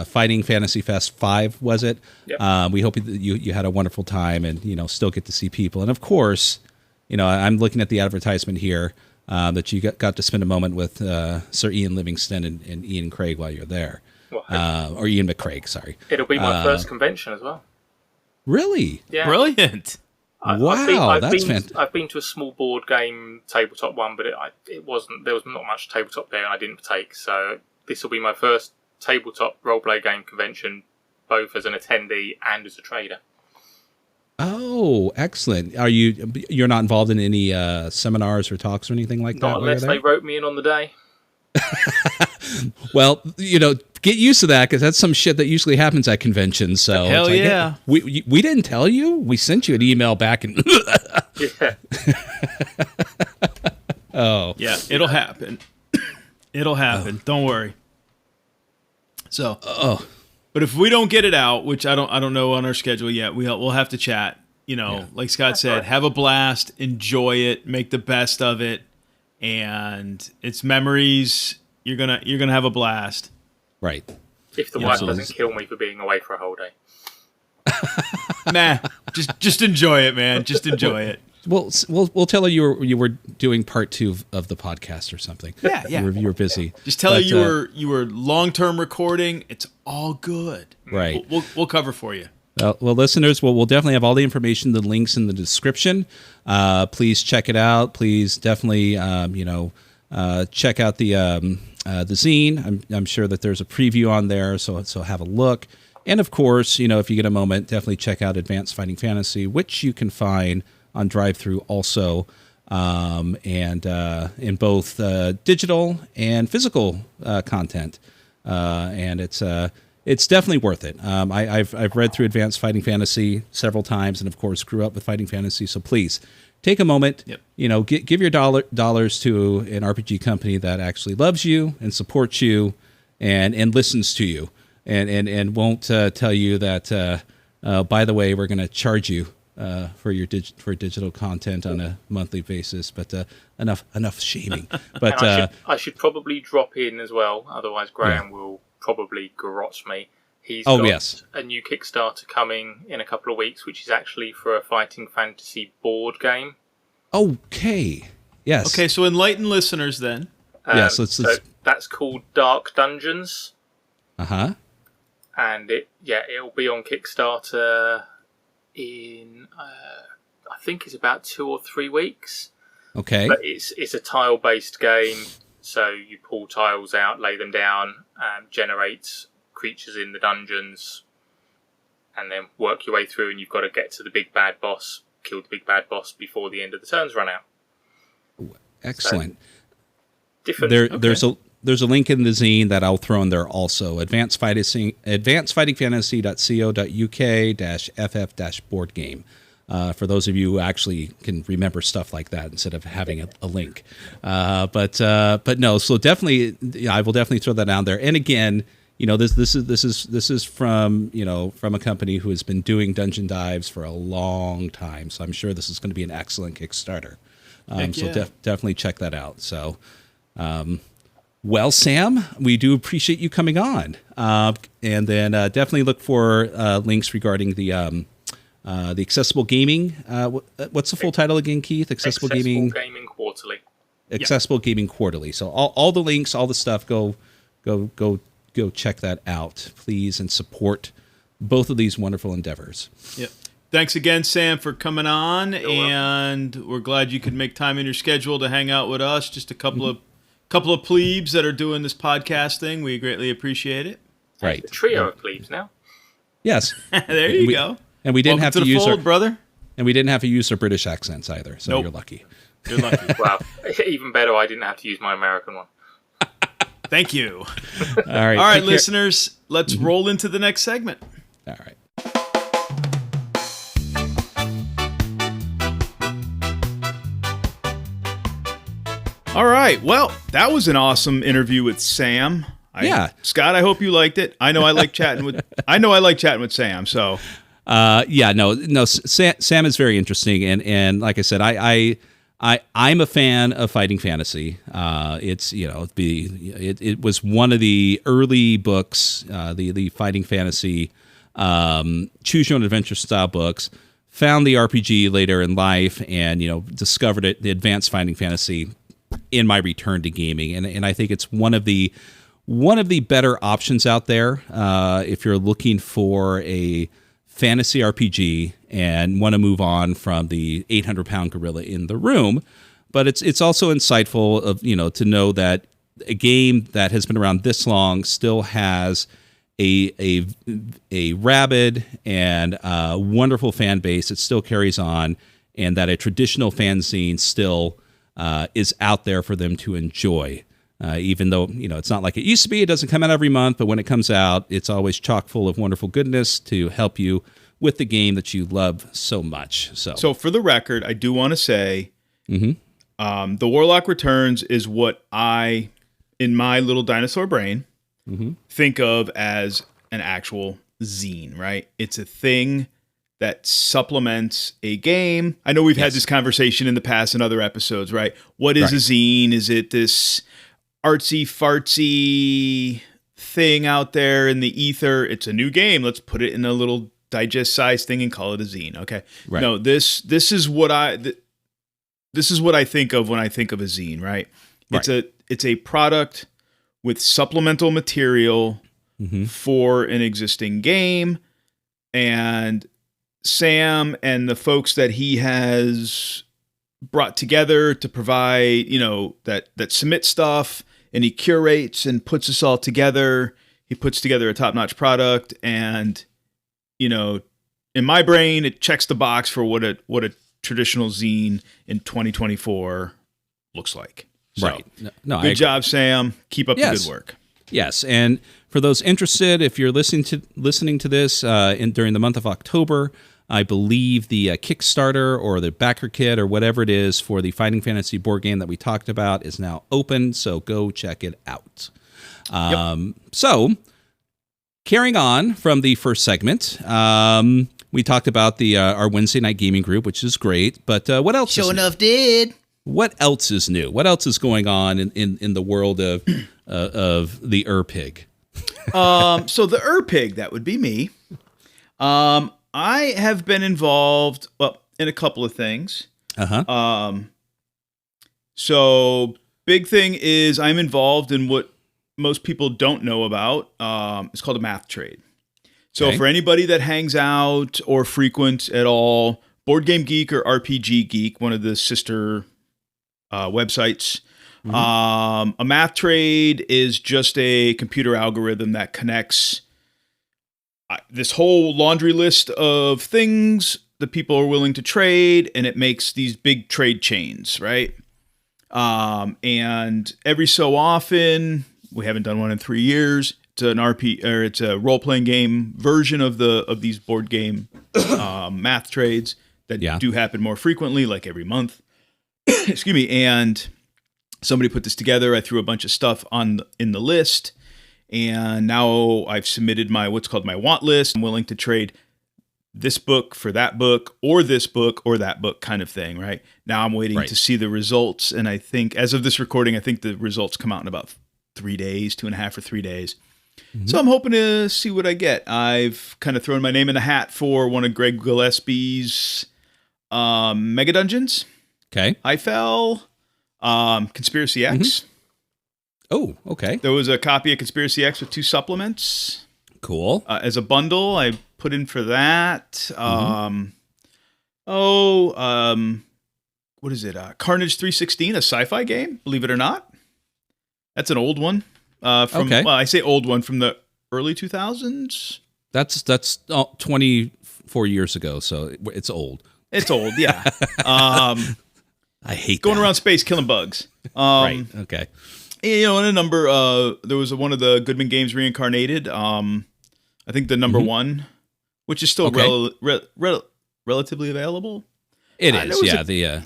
Fighting Fantasy Fest 5, was it? Yep. We hope that you had a wonderful time and still get to see people. And of course, I'm looking at the advertisement here that you got to spend a moment with Sir Ian Livingston and Ian Craig while you're there. Well, or Ian McCraig, sorry. It'll be my first convention as well. Really? Yeah. Brilliant. Wow, that's fantastic. I've been to a small board game tabletop one, but it wasn't. There was not much tabletop there, and I didn't partake. So this will be my first tabletop roleplay game convention, both as an attendee and as a trader. Oh, excellent! You're not involved in any seminars or talks or anything like that? Not unless they wrote me in on the day. Well, get used to that, because that's some shit that usually happens at conventions. So hell yeah, we didn't tell you. We sent you an email back and yeah. Oh yeah, it'll happen. It'll happen. Don't worry. So, but if we don't get it out, which I don't know on our schedule yet, we'll have to chat. Like Scott said, have a blast, enjoy it, make the best of it. And it's memories. You're gonna have a blast, right? If the wife doesn't kill me for being away for a whole day. Nah, just enjoy it, man. Just enjoy it. We'll tell her you were doing part 2 of the podcast or something. Yeah. You were busy. Just tell her you were long-term recording. It's all good. Right. We'll cover for you. Well, listeners, we'll definitely have all the information, the links in the description. Please check it out. Please definitely, check out the zine. I'm sure that there's a preview on there, so have a look. And of course, if you get a moment, definitely check out Advanced Fighting Fantasy, which you can find on Drive-Thru also, and in both digital and physical content. And it's definitely worth it. I've read through Advanced Fighting Fantasy several times, and of course grew up with Fighting Fantasy. So please take a moment. Yep. Give your dollars to an RPG company that actually loves you and supports you, and listens to you, and won't tell you that by the way, we're going to charge you for your digital content on a monthly basis. But enough shaming. But I should probably drop in as well. Otherwise, Graham will probably garrote me. He's got a new Kickstarter coming in a couple of weeks, which is actually for a Fighting Fantasy board game. Okay. Yes. Okay, so enlighten listeners then. Yes, so that's called Dark Dungeons. Uh-huh. And it'll be on Kickstarter in I think it's about 2 or 3 weeks. Okay. But it's a tile-based game. So you pull tiles out, lay them down, generate creatures in the dungeons, and then work your way through, and you've got to get to the big bad boss, kill the big bad boss before the end of the turns run out. Excellent. So, different. There's there's a link in the zine that I'll throw in there also. advancedfightingfantasy.co.uk-ff-board game. For those of you who actually can remember stuff like that instead of having a link. But no, so definitely, I will definitely throw that down there. And again, this is from a company who has been doing dungeon dives for a long time. So I'm sure this is going to be an excellent Kickstarter. So definitely check that out. So, well, Sam, we do appreciate you coming on. And then definitely look for links regarding the Accessible Gaming. What's the full title again, Keith? Accessible Gaming Quarterly. Accessible Gaming Quarterly. So all the links, all the stuff, go check that out, please, and support both of these wonderful endeavors. Yep. Thanks again, Sam, for coming on, and we're glad you could make time in your schedule to hang out with us. Just a couple of plebes that are doing this podcast thing. We greatly appreciate it. Right. A trio of plebes now. Yes. There you go. And we didn't have to use fold, brother. And we didn't have to use our British accents either. So You're lucky. You're lucky. Wow. Even better, I didn't have to use my American one. Thank you. All right. All right, listeners, let's roll into the next segment. All right. All right. Well, that was an awesome interview with Sam. Scott, I hope you liked it. I know I like chatting with Sam. So, Sam is very interesting, and like I said, I'm a fan of fighting fantasy. It was one of the early books, the fighting fantasy, choose your own adventure style books. Found the RPG later in life, and discovered it, the advanced fighting fantasy, in my return to gaming, and I think it's one of the better options out there if you're looking for a fantasy RPG and want to move on from the 800-pound gorilla in the room. But it's also insightful of to know that a game that has been around this long still has a rabid and wonderful fan base. It still carries on, and that a traditional fanzine still is out there for them to enjoy. Even though, it's not like it used to be. It doesn't come out every month, but when it comes out, it's always chock full of wonderful goodness to help you with the game that you love so much. So for the record, I do want to say the Warlock Returns is what I, in my little dinosaur brain, think of as an actual zine, right? It's a thing that supplements a game. I know we've had this conversation in the past in other episodes, right? What is a zine? Is it this artsy fartsy thing out there in the ether? It's a new game. Let's put it in a little digest sized thing and call it a zine. Okay. Right. No, this is what I think of when I think of a zine, right? It's a product with supplemental material for an existing game, and Sam and the folks that he has brought together to provide, that submit stuff, and he curates and puts us all together. He puts together a top-notch product, and in my brain, it checks the box for what a traditional zine in 2024 looks like. So, right. No, good job, Sam. Keep up the good work. Yes, and for those interested, if you're listening to this during the month of October, I believe the Kickstarter or the backer kit or whatever it is for the Fighting Fantasy board game that we talked about is now open, so go check it out. So, carrying on from the first segment, we talked about our Wednesday night gaming group, which is great, but what else? Sure enough did. What else is new? What else is going on in the world of the Pig? So the Pig, that would be me. I have been involved in a couple of things. So big thing is I'm involved in what most people don't know about. It's called a math trade. So for anybody that hangs out or frequents at all, Board Game Geek or RPG Geek, one of the sister websites, a math trade is just a computer algorithm that connects this whole laundry list of things that people are willing to trade, and it makes these big trade chains, right? And every so often, We haven't done one in 3 years. It's an it's a role-playing game version of these board game math trades that do happen more frequently, like every month. Excuse me. And somebody put this together. I threw a bunch of stuff in the list, and now I've submitted what's called my want list. I'm willing to trade this book for that book, or this book or that book, kind of thing. Right now, I'm waiting to see the results, and I think as of this recording, I think the results come out in about 3 days, 2.5 or 3 days. Mm-hmm. So I'm hoping to see what I get. I've kind of thrown my name in the hat for one of Greg Gillespie's Mega Dungeons. Okay. I fell. Conspiracy X. Mm-hmm. Oh, okay. There was a copy of Conspiracy X with 2 supplements. Cool. As a bundle, I put in for that. Mm-hmm. What is it? Carnage 316, a sci-fi game, believe it or not. That's an old one. Well, I say old one, from the early 2000s. That's 24 years ago, so it's old. It's old, yeah. I hate going around space killing bugs. Right. Okay. In a number. There was one of the Goodman games, Reincarnated. I think the number one, which is still relatively available. It is. Yeah.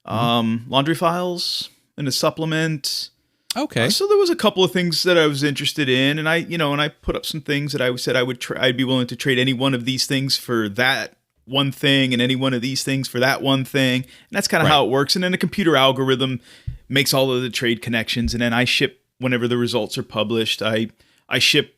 Laundry Files and a supplement. Okay. So there was a couple of things that I was interested in, and I put up some things that I said I'd be willing to trade any one of these things for that one thing, and any one of these things for that one thing. And that's kind of how it works. And then the computer algorithm makes all of the trade connections, and then I ship whenever the results are published. I ship,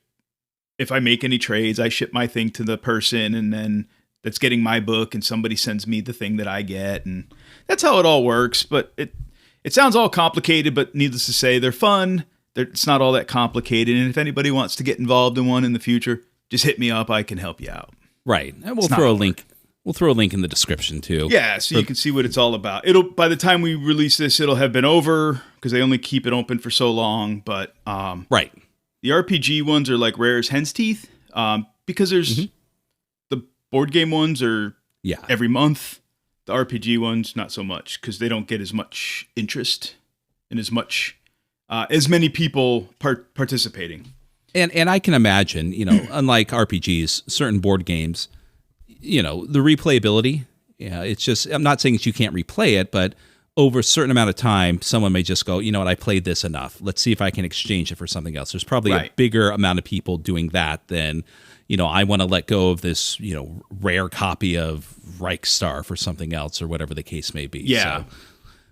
if I make any trades, I ship my thing to the person, and then that's getting my book, and somebody sends me the thing that I get, and that's how it all works. But it sounds all complicated, but needless to say, they're fun. It's not all that complicated. And if anybody wants to get involved in one in the future, just hit me up. I can help you out. Right. And we'll throw a link. We'll throw a link in the description too. Yeah, so you can see what it's all about. By the time we release this, it'll have been over, because they only keep it open for so long. But right. The RPG ones are like rare as hen's teeth, because there's the board game ones are every month. The RPG ones, not so much, because they don't get as much interest and as many people participating. And I can imagine, unlike RPGs, certain board games, the replayability. Yeah, it's just, I'm not saying that you can't replay it, but over a certain amount of time, someone may just go, I played this enough. Let's see if I can exchange it for something else. There's probably a bigger amount of people doing that than, I want to let go of this, rare copy of Reichstar for something else, or whatever the case may be. Yeah. So,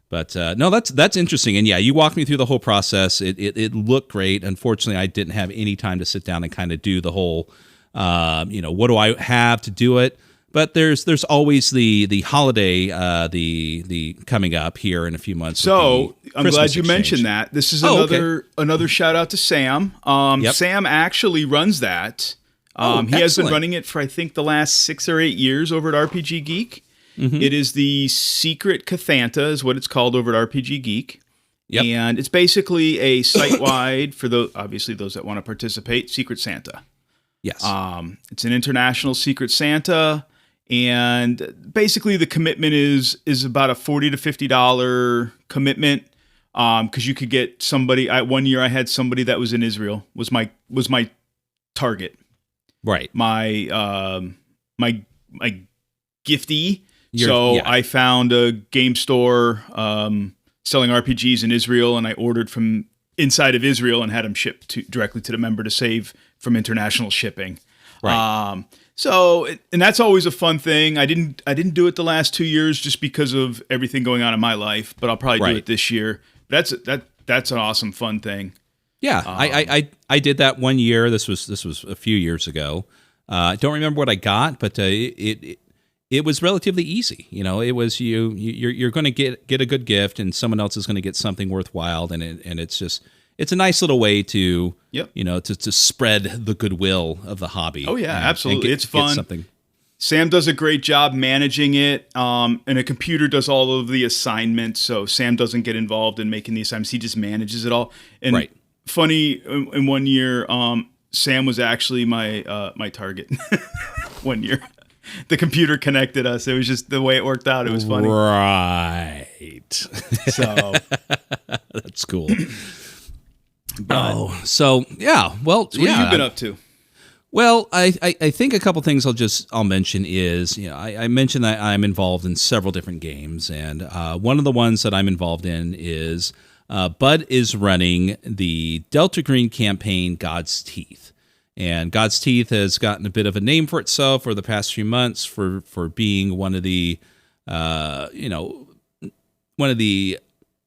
but no, that's interesting. And yeah, you walked me through the whole process. It looked great. Unfortunately, I didn't have any time to sit down and kind of do the whole, what do I have to do it? But there's always the holiday, the coming up here in a few months. So I'm glad you mentioned that. This is another shout out to Sam. Sam actually runs that. He has been running it for, I think, the last 6 or 8 years over at RPG Geek. Mm-hmm. It is the Secret Cathanta, is what it's called over at RPG Geek. Yep. And it's basically a site-wide, for obviously those that want to participate, Secret Santa. Yes. It's an international Secret Santa, and basically the commitment is about a $40 to $50 commitment, because you could get somebody. One year I had somebody that was in Israel, was my target. Right. My giftee. I found a game store selling RPGs in Israel, and I ordered from inside of Israel and had them shipped directly to the member to save from international shipping. Right. And that's always a fun thing. I didn't do it the last 2 years just because of everything going on in my life, but I'll probably do it this year. That's an awesome, fun thing. Yeah, I did that 1 year. This was a few years ago. I don't remember what I got, but it was relatively easy. It was you're going to get a good gift, and someone else is going to get something worthwhile, and it's a nice little way to to spread the goodwill of the hobby. Oh yeah, absolutely, it's fun. Sam does a great job managing it, and a computer does all of the assignments. So Sam doesn't get involved in making the assignments; he just manages it all. And funny, in 1 year, Sam was actually my target. 1 year, the computer connected us. It was just the way it worked out. It was funny, right? So that's cool. So yeah. Well, so what have you been up to? Well, I think a couple things I'll mention is, I mentioned that I'm involved in several different games, and one of the ones that I'm involved in is Bud is running the Delta Green campaign, God's Teeth. And God's Teeth has gotten a bit of a name for itself over the past few months for being one of the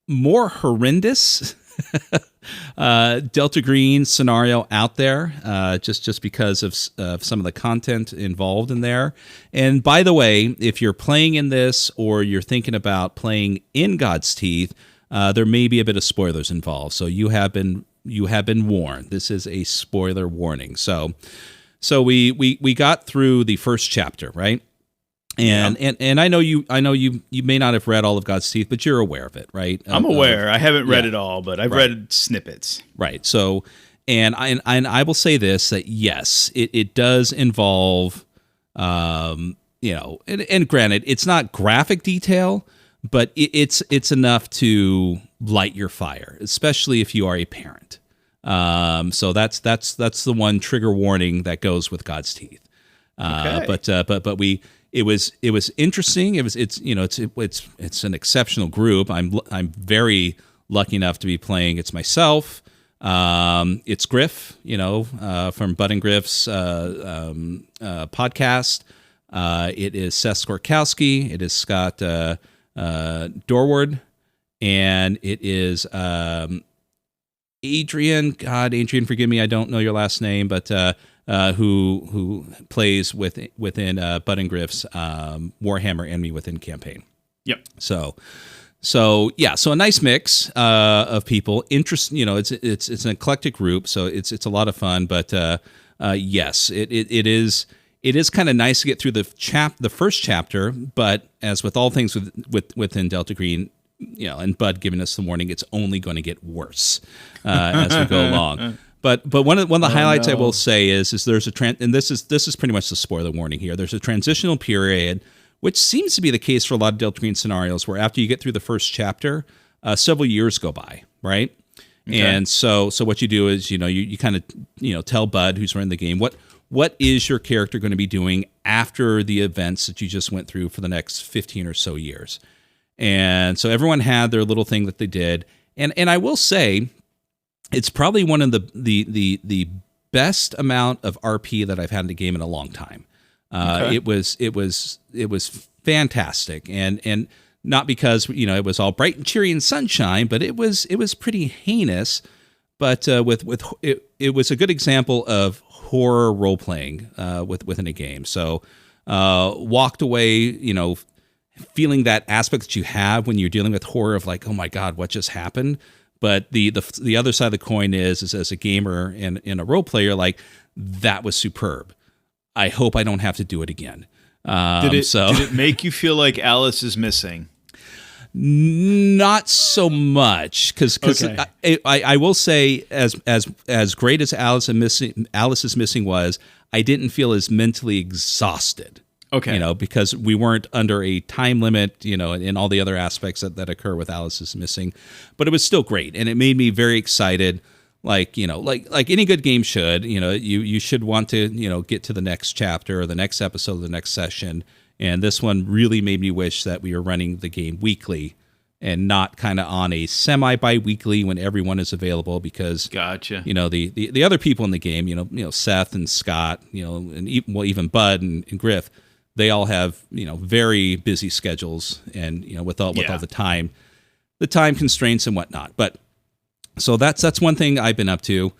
more horrendous Delta Green scenario out there, just because of some of the content involved in there. And by the way, if you're playing in this or you're thinking about playing in God's Teeth, there may be a bit of spoilers involved. So you have been warned. This is a spoiler warning. So we got through the first chapter, right? And I know you may not have read all of God's Teeth, but you're aware of it, right? I'm aware. I haven't read it all, but I've read snippets. Right. So, and I will say this, that yes, it does involve, and granted, it's not graphic detail, but it's enough to light your fire, especially if you are a parent. So that's the one trigger warning that goes with God's Teeth. Okay. But it was interesting. It's an exceptional group. I'm very lucky enough to be playing. It's myself. It's Griff, from Bud and Griff's podcast. It is Seth Skorkowski. It is Scott Dorward, and it is Adrian. God, Adrian, forgive me, I don't know your last name, but who plays within Bud and Griff's Warhammer Enemy Within campaign. Yep. So a nice mix of people. It's an eclectic group, so it's a lot of fun. But yes, it is kind of nice to get through the first chapter. But as with all things within Delta Green, and Bud giving us the warning, it's only going to get worse as we go along. But one of the highlights I will say is there's and this is pretty much the spoiler warning here. There's a transitional period, which seems to be the case for a lot of Delta Green scenarios, where after you get through the first chapter, several years go by, right? Okay. And so what you do is you kind of tell Bud, who's running the game, what is your character going to be doing after the events that you just went through for the next 15 or so years. And so everyone had their little thing that they did, and I will say, it's probably one of the best amount of RP that I've had in a game in a long time. Okay. It was fantastic, and not because it was all bright and cheery and sunshine, but it was pretty heinous. But it was a good example of horror role playing within a game. So walked away, feeling that aspect that you have when you're dealing with horror of like, oh my God, what just happened? But the other side of the coin is as a gamer and a role player, like, that was superb. I hope I don't have to do it again. Did it make you feel like Alice is missing? Not so much, because okay. I will say, as great as Alice is Missing was, I didn't feel as mentally exhausted. Okay. Because we weren't under a time limit, and all the other aspects that occur with Alice is Missing. But it was still great, and it made me very excited. Like any good game should, you should want to, get to the next chapter or the next episode, the next session. And this one really made me wish that we were running the game weekly and not kind of on a semi-bi-weekly when everyone is available, because gotcha. The other people in the game, Seth and Scott, and even Bud and Griff, they all have, very busy schedules, and, with all the time constraints and whatnot. But so that's one thing I've been up to.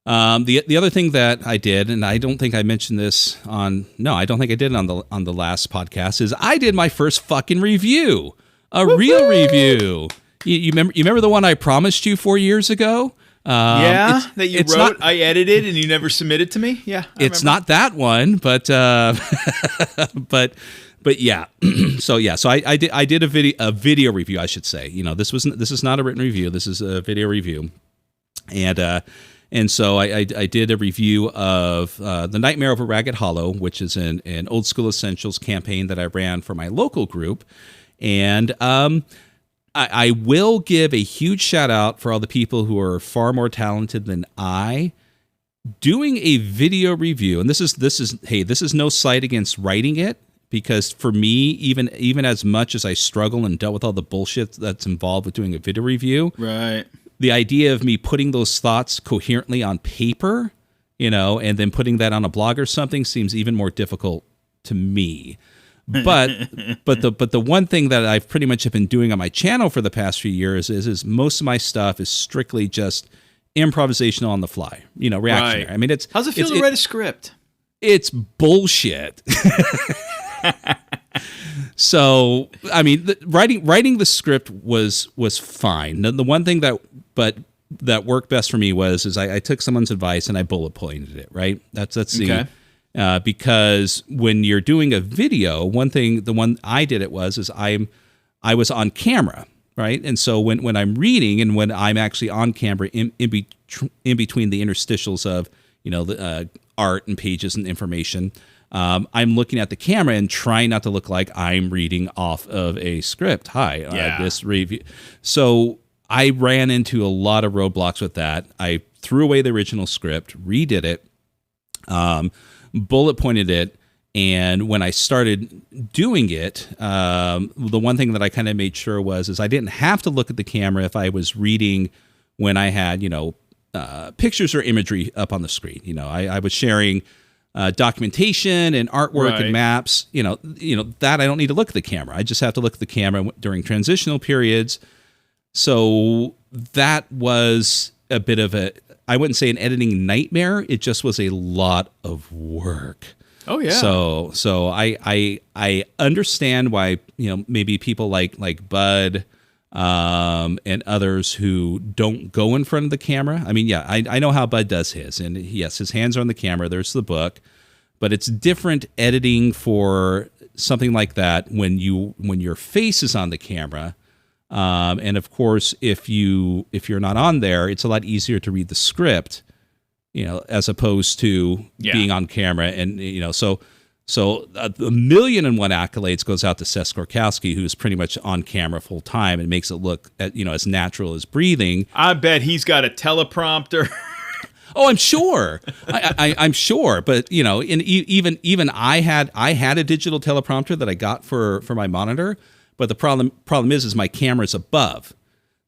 The other thing that I did, and I don't think I mentioned this on the last podcast, is I did my first fucking review, real review. You remember the one I promised you 4 years ago? That you wrote, I edited, and you never submitted to me. Yeah, it's not that one, but yeah. So I did a video review, I should say. This is not a written review. This is a video review, and so I did a review of The Nightmare Over Ragged Hollow, which is an Old School Essentials campaign that I ran for my local group, and I will give a huge shout out for all the people who are far more talented than I. Doing a video review, and this is no slight against writing it, because for me, even as much as I struggle and dealt with all the bullshit that's involved with doing a video review, right? The idea of me putting those thoughts coherently on paper, and then putting that on a blog or something seems even more difficult to me. But the one thing that I've pretty much been doing on my channel for the past few years is most of my stuff is strictly just improvisational on the fly, reactionary. Right. I mean, how's it feel to write a script? It's bullshit. So, I mean, writing the script was fine. The one thing that worked best for me was I took someone's advice and I bullet pointed it. Right. That's the because when you're doing a video, the one I did I was on camera. Right. And so when I'm reading and when I'm actually on camera in between the interstitials of, the art and pages and information, I'm looking at the camera and trying not to look like I'm reading off of a script. This review. So I ran into a lot of roadblocks with that. I threw away the original script, redid it, bullet pointed it. And when I started doing it, the one thing that I kind of made sure is I didn't have to look at the camera if I was reading when I had, pictures or imagery up on the screen. I was sharing documentation and artwork and maps. That I don't need to look at the camera. I just have to look at the camera during transitional periods. So that was a bit of I wouldn't say an editing nightmare. It just was a lot of work. Oh yeah. So I understand why maybe people like Bud and others who don't go in front of the camera. I mean, yeah, I know how Bud does his, and yes, his hands are on the camera. There's the book, but it's different editing for something like that when your face is on the camera. And of course, if you're not on there, it's a lot easier to read the script. As opposed to being on camera. And, so a million and one accolades goes out to Seth Gorkowski, who's pretty much on camera full time and makes it look, as natural as breathing. I bet he's got a teleprompter. Oh, I'm sure. I'm sure. But, even I had a digital teleprompter that I got for my monitor. But the problem is my camera's above.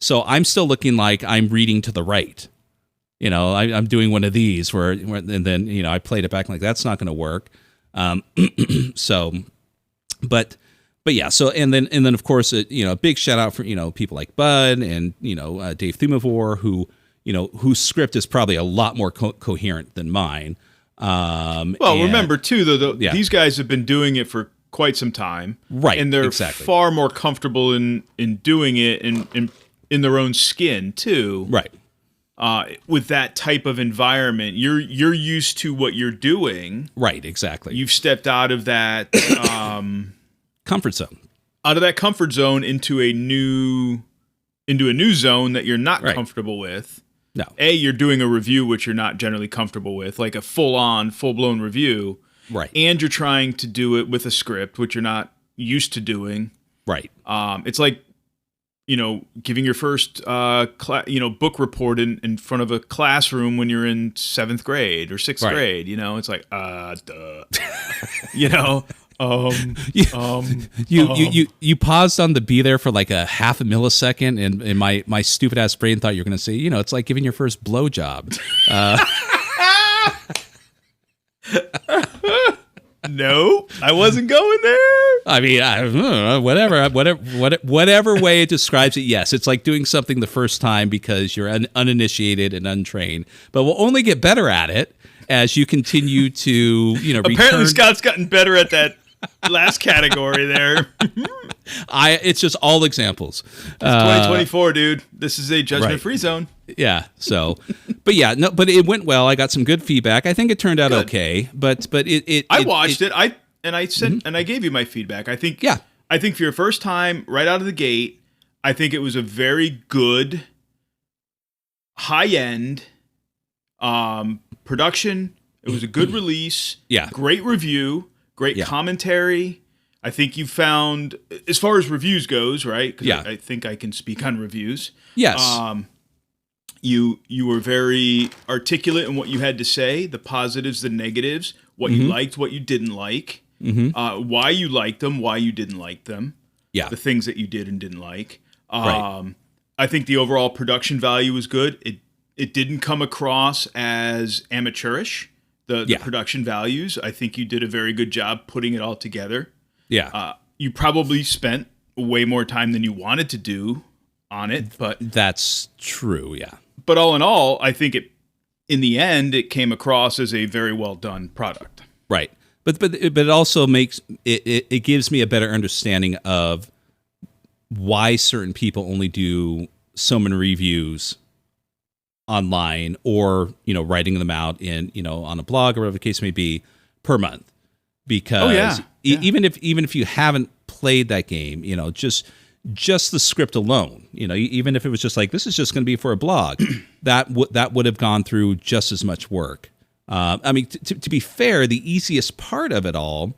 So I'm still looking like I'm reading to the right. I'm doing one of these where and then, I played it back like that's not going to work. But yeah. So, and then of course, a big shout out for, people like Bud and, Dave Thumavor, whose script is probably a lot more coherent than mine. Remember too, though, these guys have been doing it for quite some time. Right. And they're far more comfortable in doing it in their own skin too. Right. With that type of environment, you're used to what you're doing. Right, exactly. You've stepped out of that comfort zone. Out of that comfort zone into a new zone that you're not comfortable with. No. You're doing a review which you're not generally comfortable with, like a full-blown review. Right. And you're trying to do it with a script which you're not used to doing. Right. It's like giving your first, book report in front of a classroom when you're in 7th grade or 6th grade, it's like, duh, you paused on the be there for like a half a millisecond, and my stupid ass brain thought you were going to say, it's like giving your first blowjob. No, I wasn't going there. I mean, I don't know, whatever way it describes it. Yes, it's like doing something the first time because you're uninitiated and untrained, but we'll only get better at it as you continue to, Apparently, Scott's gotten better at that last category there. It's just all examples. It's 2024, dude. This is a judgment-free zone. Yeah. So, but it went well. I got some good feedback. I think it turned out okay. But I watched it. I gave you my feedback. I think for your first time, right out of the gate, I think it was a very good, high-end production. It was a good release. Yeah. Great review. Great commentary. I think you found, as far as reviews goes, right? 'Cause Yeah. I think I can speak on reviews. Yes. You were very articulate in what you had to say, the positives, the negatives, what you liked, what you didn't like, why you liked them, why you didn't like them, Yeah. the things that you did and didn't like. Right. I think the overall production value was good. It didn't come across as amateurish, the production values. I think you did a very good job putting it all together. Yeah. You probably spent way more time than you wanted to do on it, but That's true. Yeah. But all in all, I think in the end, it came across as a very well done product. Right. But it also makes it gives me a better understanding of why certain people only do so many reviews online, or writing them out in on a blog or whatever the case may be per month. Because even if you haven't played that game, just the script alone, even if it was just like, this is just going to be for a blog, that would have gone through just as much work. I mean, to be fair, the easiest part of it all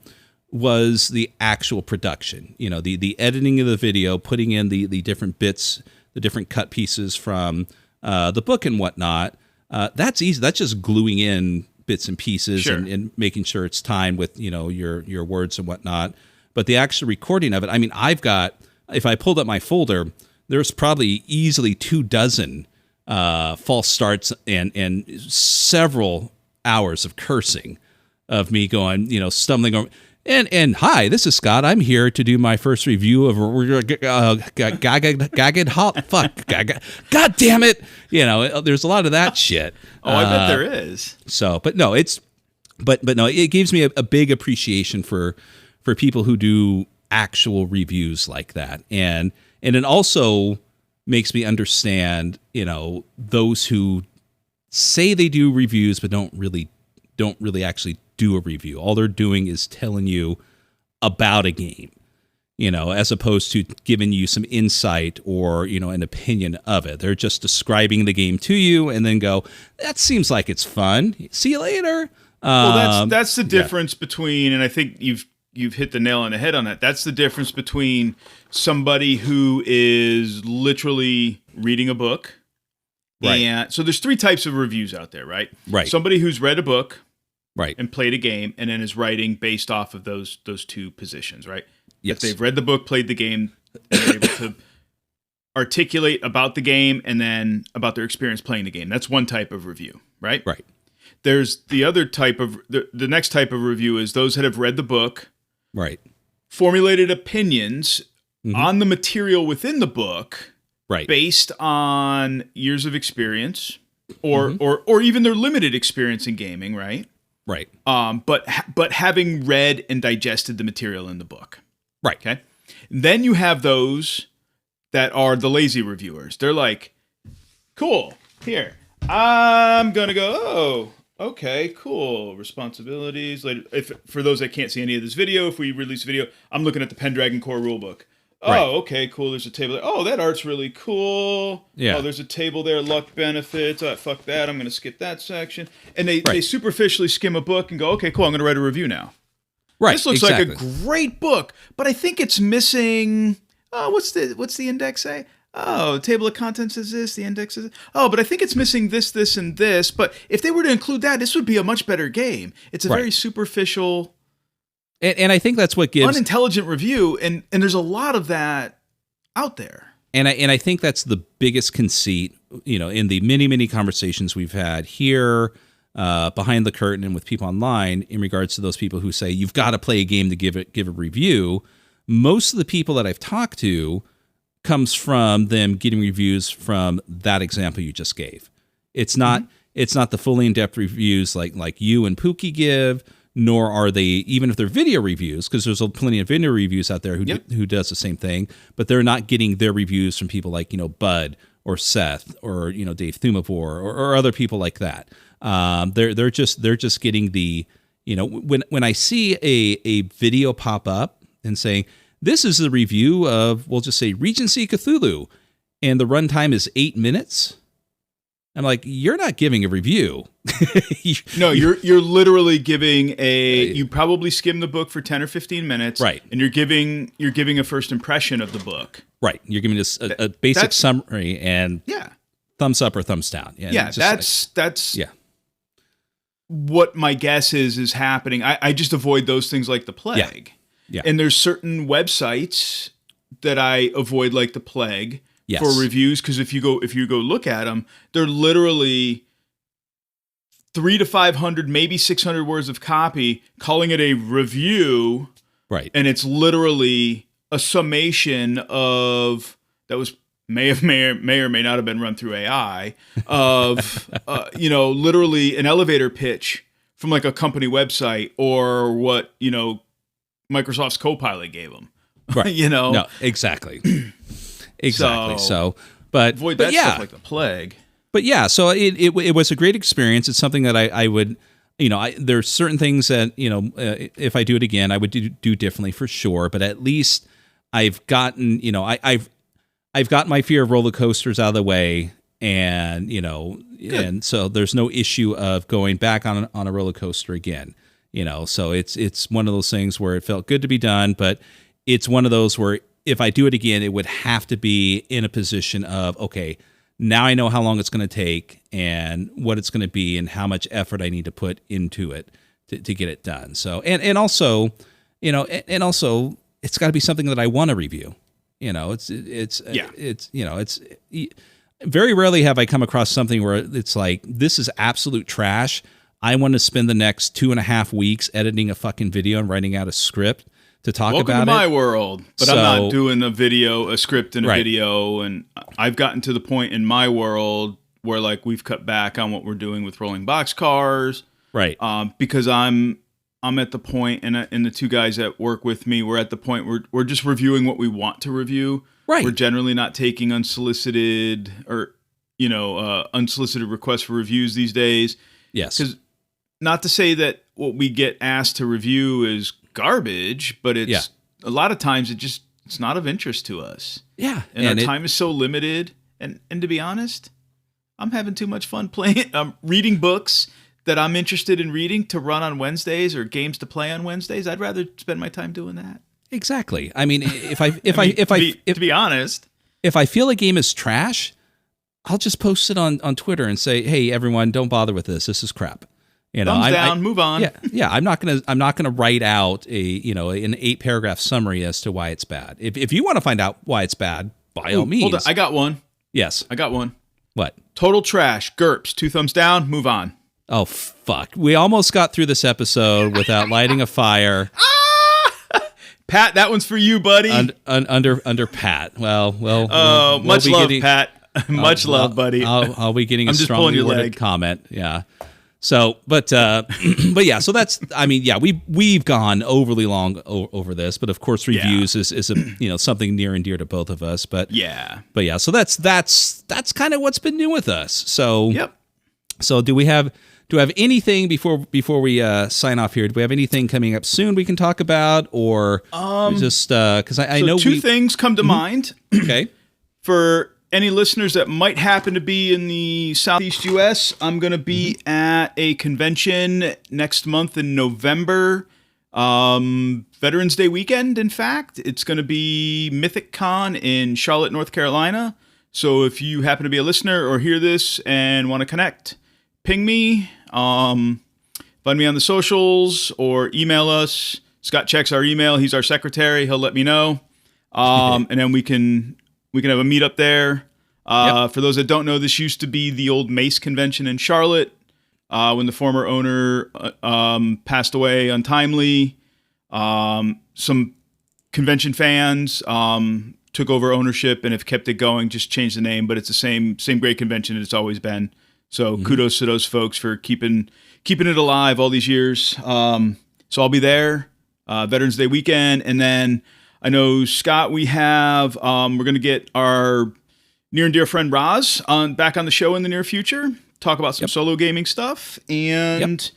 was the actual production. The editing of the video, putting in the different bits, the different cut pieces from the book and whatnot. That's easy. That's just gluing in bits and pieces and making sure it's timed with your words and whatnot. But the actual recording of it, I mean, if I pulled up my folder, there's probably easily 24 false starts and several hours of cursing of me going, stumbling over. And hi, this is Scott. I'm here to do my first review of Gagged Hop. Fuck, God damn it! There's a lot of that shit. I bet there is. So, but no, it gives me a big appreciation for people who do actual reviews like that, and it also makes me understand, those who say they do reviews but don't really actually do a review. All they're doing is telling you about a game, as opposed to giving you some insight or, an opinion of it. They're just describing the game to you and then go, that seems like it's fun. See you later. Well, that's the difference between, and I think you've hit the nail on the head on that. That's the difference between somebody who is literally reading a book. Right. And so there's 3 types of reviews out there, right? Right. Somebody who's read a book, right, and played a game, and then is writing based off of those 2 positions, right? Yes. If they've read the book, played the game, and they're able to articulate about the game and then about their experience playing the game. That's one type of review, right? Right. There's the other type of the next type of review is those that have read the book, right, formulated opinions on the material within the book, right, based on years of experience or even their limited experience in gaming, right? Right. But having read and digested the material in the book. Right. Okay. Then you have those that are the lazy reviewers. They're like, cool, here, I'm going to go, oh, okay, cool. Responsibilities. For those that can't see any of this video, if we release video, I'm looking at the Pendragon Core rulebook. Oh, right. Okay, cool. There's a table there. Oh, that art's really cool. Yeah. Oh, there's a table there. Luck benefits. Oh, fuck that. I'm going to skip that section. And they superficially skim a book and go, okay, cool. I'm going to write a review now. Right. This looks like a great book, but I think it's missing. Oh, what's the index say? Oh, the table of contents is this. The index is. Oh, but I think it's missing this, this, and this. But if they were to include that, this would be a much better game. It's a very superficial. And I think that's what gives unintelligent review, and there's a lot of that out there. And I think that's the biggest conceit, in the many conversations we've had here, behind the curtain and with people online, in regards to those people who say you've got to play a game to give a review. Most of the people that I've talked to comes from them getting reviews from that example you just gave. It's not the fully in-depth reviews like you and Pookie give. Nor are they, even if they're video reviews, because there's plenty of video reviews out there who does the same thing, but they're not getting their reviews from people like, Bud or Seth or, Dave Thumavor or other people like that. They're just getting the, when I see a video pop up and saying, this is a review of, we'll just say Regency Cthulhu, and the runtime is 8 minutes. I'm like, you're not giving a review. No, you're literally giving you probably skim the book for 10 or 15 minutes. Right. And you're giving a first impression of the book. Right. You're giving us a basic summary and thumbs up or thumbs down. Yeah, that's what my guess is happening. I just avoid those things like the plague. Yeah. And there's certain websites that I avoid like the plague yes. for reviews, because if you go look at them, they're literally 300 to 500, maybe 600 words of copy, calling it a review. Right. And it's literally a summation of that was may or may not have been run through AI of literally an elevator pitch from like a company website or what Microsoft's Copilot gave them. Right. No, exactly. Exactly. But avoid that stuff like the plague. But yeah, so it was a great experience. It's something that I would, there's certain things that, if I do it again, I would do differently for sure. But at least I've gotten, I've got my fear of roller coasters out of the way, and and so there's no issue of going back on a roller coaster again. So it's one of those things where it felt good to be done, but it's one of those where if I do it again, it would have to be in a position of, okay, now I know how long it's going to take and what it's going to be and how much effort I need to put into it to get it done. So and also, it's got to be something that I want to review. It's very rarely have I come across something where it's like, this is absolute trash. I want to spend the next 2.5 weeks editing a fucking video and writing out a script to talk Welcome about to my world. But I'm not doing a script and a right. video. And I've gotten to the point in my world where like we've cut back on what we're doing with rolling boxcars. Right. Because I'm at the point, and the two guys that work with me, we're at the point where we're just reviewing what we want to review. Right. We're generally not taking unsolicited requests for reviews these days. Yes. Because not to say that what we get asked to review is garbage, but it's a lot of times it's not of interest to us. Yeah. And our time is so limited. And to be honest, I'm having too much fun reading books that I'm interested in reading to run on Wednesdays or games to play on Wednesdays. I'd rather spend my time doing that. Exactly. I mean, to be honest, if I feel a game is trash, I'll just post it on Twitter and say, "Hey, everyone, don't bother with this. This is crap." Thumbs down, move on. Yeah. I'm not gonna write out an 8-paragraph summary as to why it's bad. If you want to find out why it's bad, by all means. Hold on, I got one. Yes, I got one. What? Total trash. GURPS. 2 thumbs down. Move on. Oh fuck! We almost got through this episode without lighting a fire. Pat, that one's for you, buddy. Under Pat. Well. Much love, Pat. Much love, buddy. I'll be getting I'm a just pulling strongly your worded leg. comment. Yeah. So, but yeah. So that's. I mean, yeah. We've gone overly long over this, but of course, reviews is something near and dear to both of us. But yeah. So that's kind of what's been new with us. So yep. So do we have anything before we sign off here? Do we have anything coming up soon we can talk about, or just because I know two things come to mind. Okay. For any listeners that might happen to be in the Southeast U.S., I'm going to be at a convention next month in November, Veterans Day weekend. In fact, it's going to be Mythic Con in Charlotte, North Carolina. So if you happen to be a listener or hear this and want to connect, ping me, find me on the socials, or email us. Scott checks our email. He's our secretary. He'll let me know. And then we can have a meetup there. For those that don't know, this used to be the old Mace convention in Charlotte when the former owner passed away untimely. Some convention fans took over ownership and have kept it going, just changed the name, but it's the same great convention it's always been. So kudos to those folks for keeping it alive all these years. So I'll be there Veterans Day weekend. And then I know, Scott, we have we're going to get our near and dear friend Roz back on the show in the near future, talk about some solo gaming stuff. And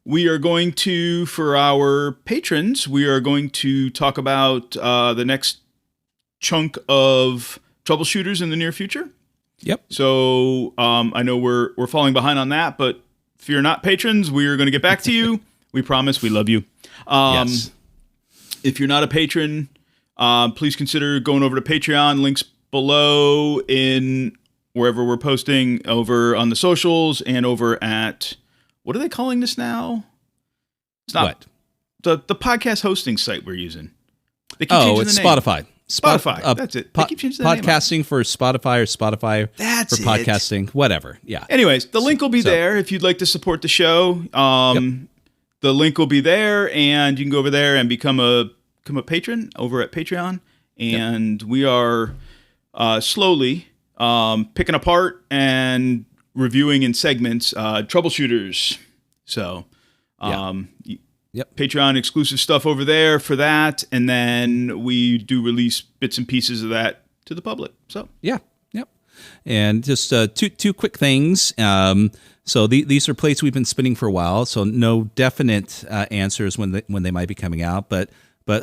we are going to, for our patrons, we are going to talk about the next chunk of troubleshooters in the near future. Yep. So I know we're falling behind on that, but if you're not patrons, we're going to get back to you. We promise. We love you. Yes. If you're not a patron, please consider going over to Patreon. Links below in wherever we're posting, over on the socials and over at, what are they calling this now? It's not what? the podcast hosting site we're using. They keep Oh, changing it's the name. Spotify. Spotify. That's it. They keep changing the name. Podcasting for Spotify or Spotify That's for it. podcasting. Whatever. Yeah. Anyways, the link will be there if you'd like to support the show. The link will be there, and you can go over there and become a patron over at Patreon. And we are slowly picking apart and reviewing in segments troubleshooters. So Patreon exclusive stuff over there for that, and then we do release bits and pieces of that to the public. So and just two quick things. So these are plates we've been spinning for a while, so no definite answers when they might be coming out, but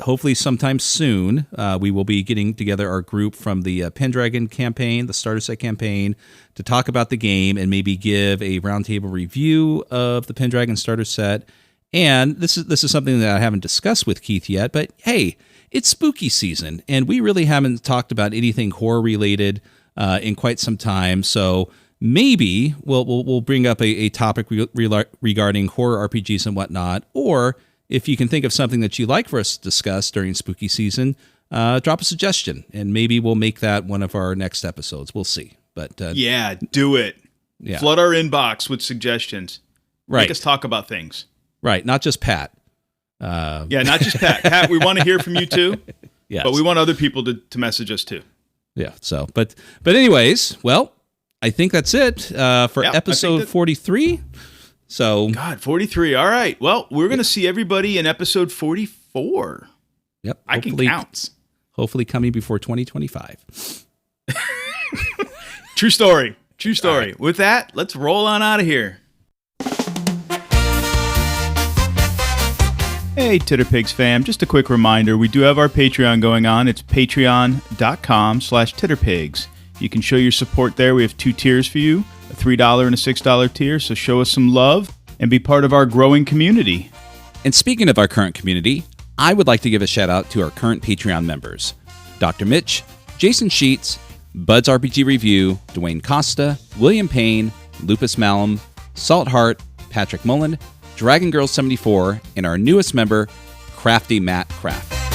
hopefully sometime soon we will be getting together our group from the Pendragon campaign, the starter set campaign, to talk about the game and maybe give a roundtable review of the Pendragon starter set. And this is something that I haven't discussed with Keith yet, but hey, it's spooky season, and we really haven't talked about anything horror related in quite some time. So maybe we'll bring up a topic regarding horror RPGs and whatnot, or if you can think of something that you'd like for us to discuss during spooky season, drop a suggestion, and maybe we'll make that one of our next episodes. We'll see. But yeah, do it. Yeah. Flood our inbox with suggestions. Right. Make us talk about things. Right, not just Pat. Not just Pat. Pat, we want to hear from you too. Yes. But we want other people to message us too. Yeah. So, but anyways, well, I think that's it for episode 43. So, God, 43. All right. Well, we're going to see everybody in episode 44. Yep. I can count. Hopefully coming before 2025. True story. True story. Right. With that, let's roll on out of here. Hey, Titterpigs fam. Just a quick reminder, we do have our Patreon going on. It's patreon.com/Titterpigs. You can show your support there. We have 2 tiers for you, a $3 and a $6 tier, so show us some love and be part of our growing community. And speaking of our current community, I would like to give a shout out to our current Patreon members: Dr. Mitch, Jason Sheets, Bud's RPG Review, Dwayne Costa, William Payne, Lupus Malum, Salt Heart, Patrick Mullen, Dragon Girl 74, and our newest member, Crafty Matt Craft.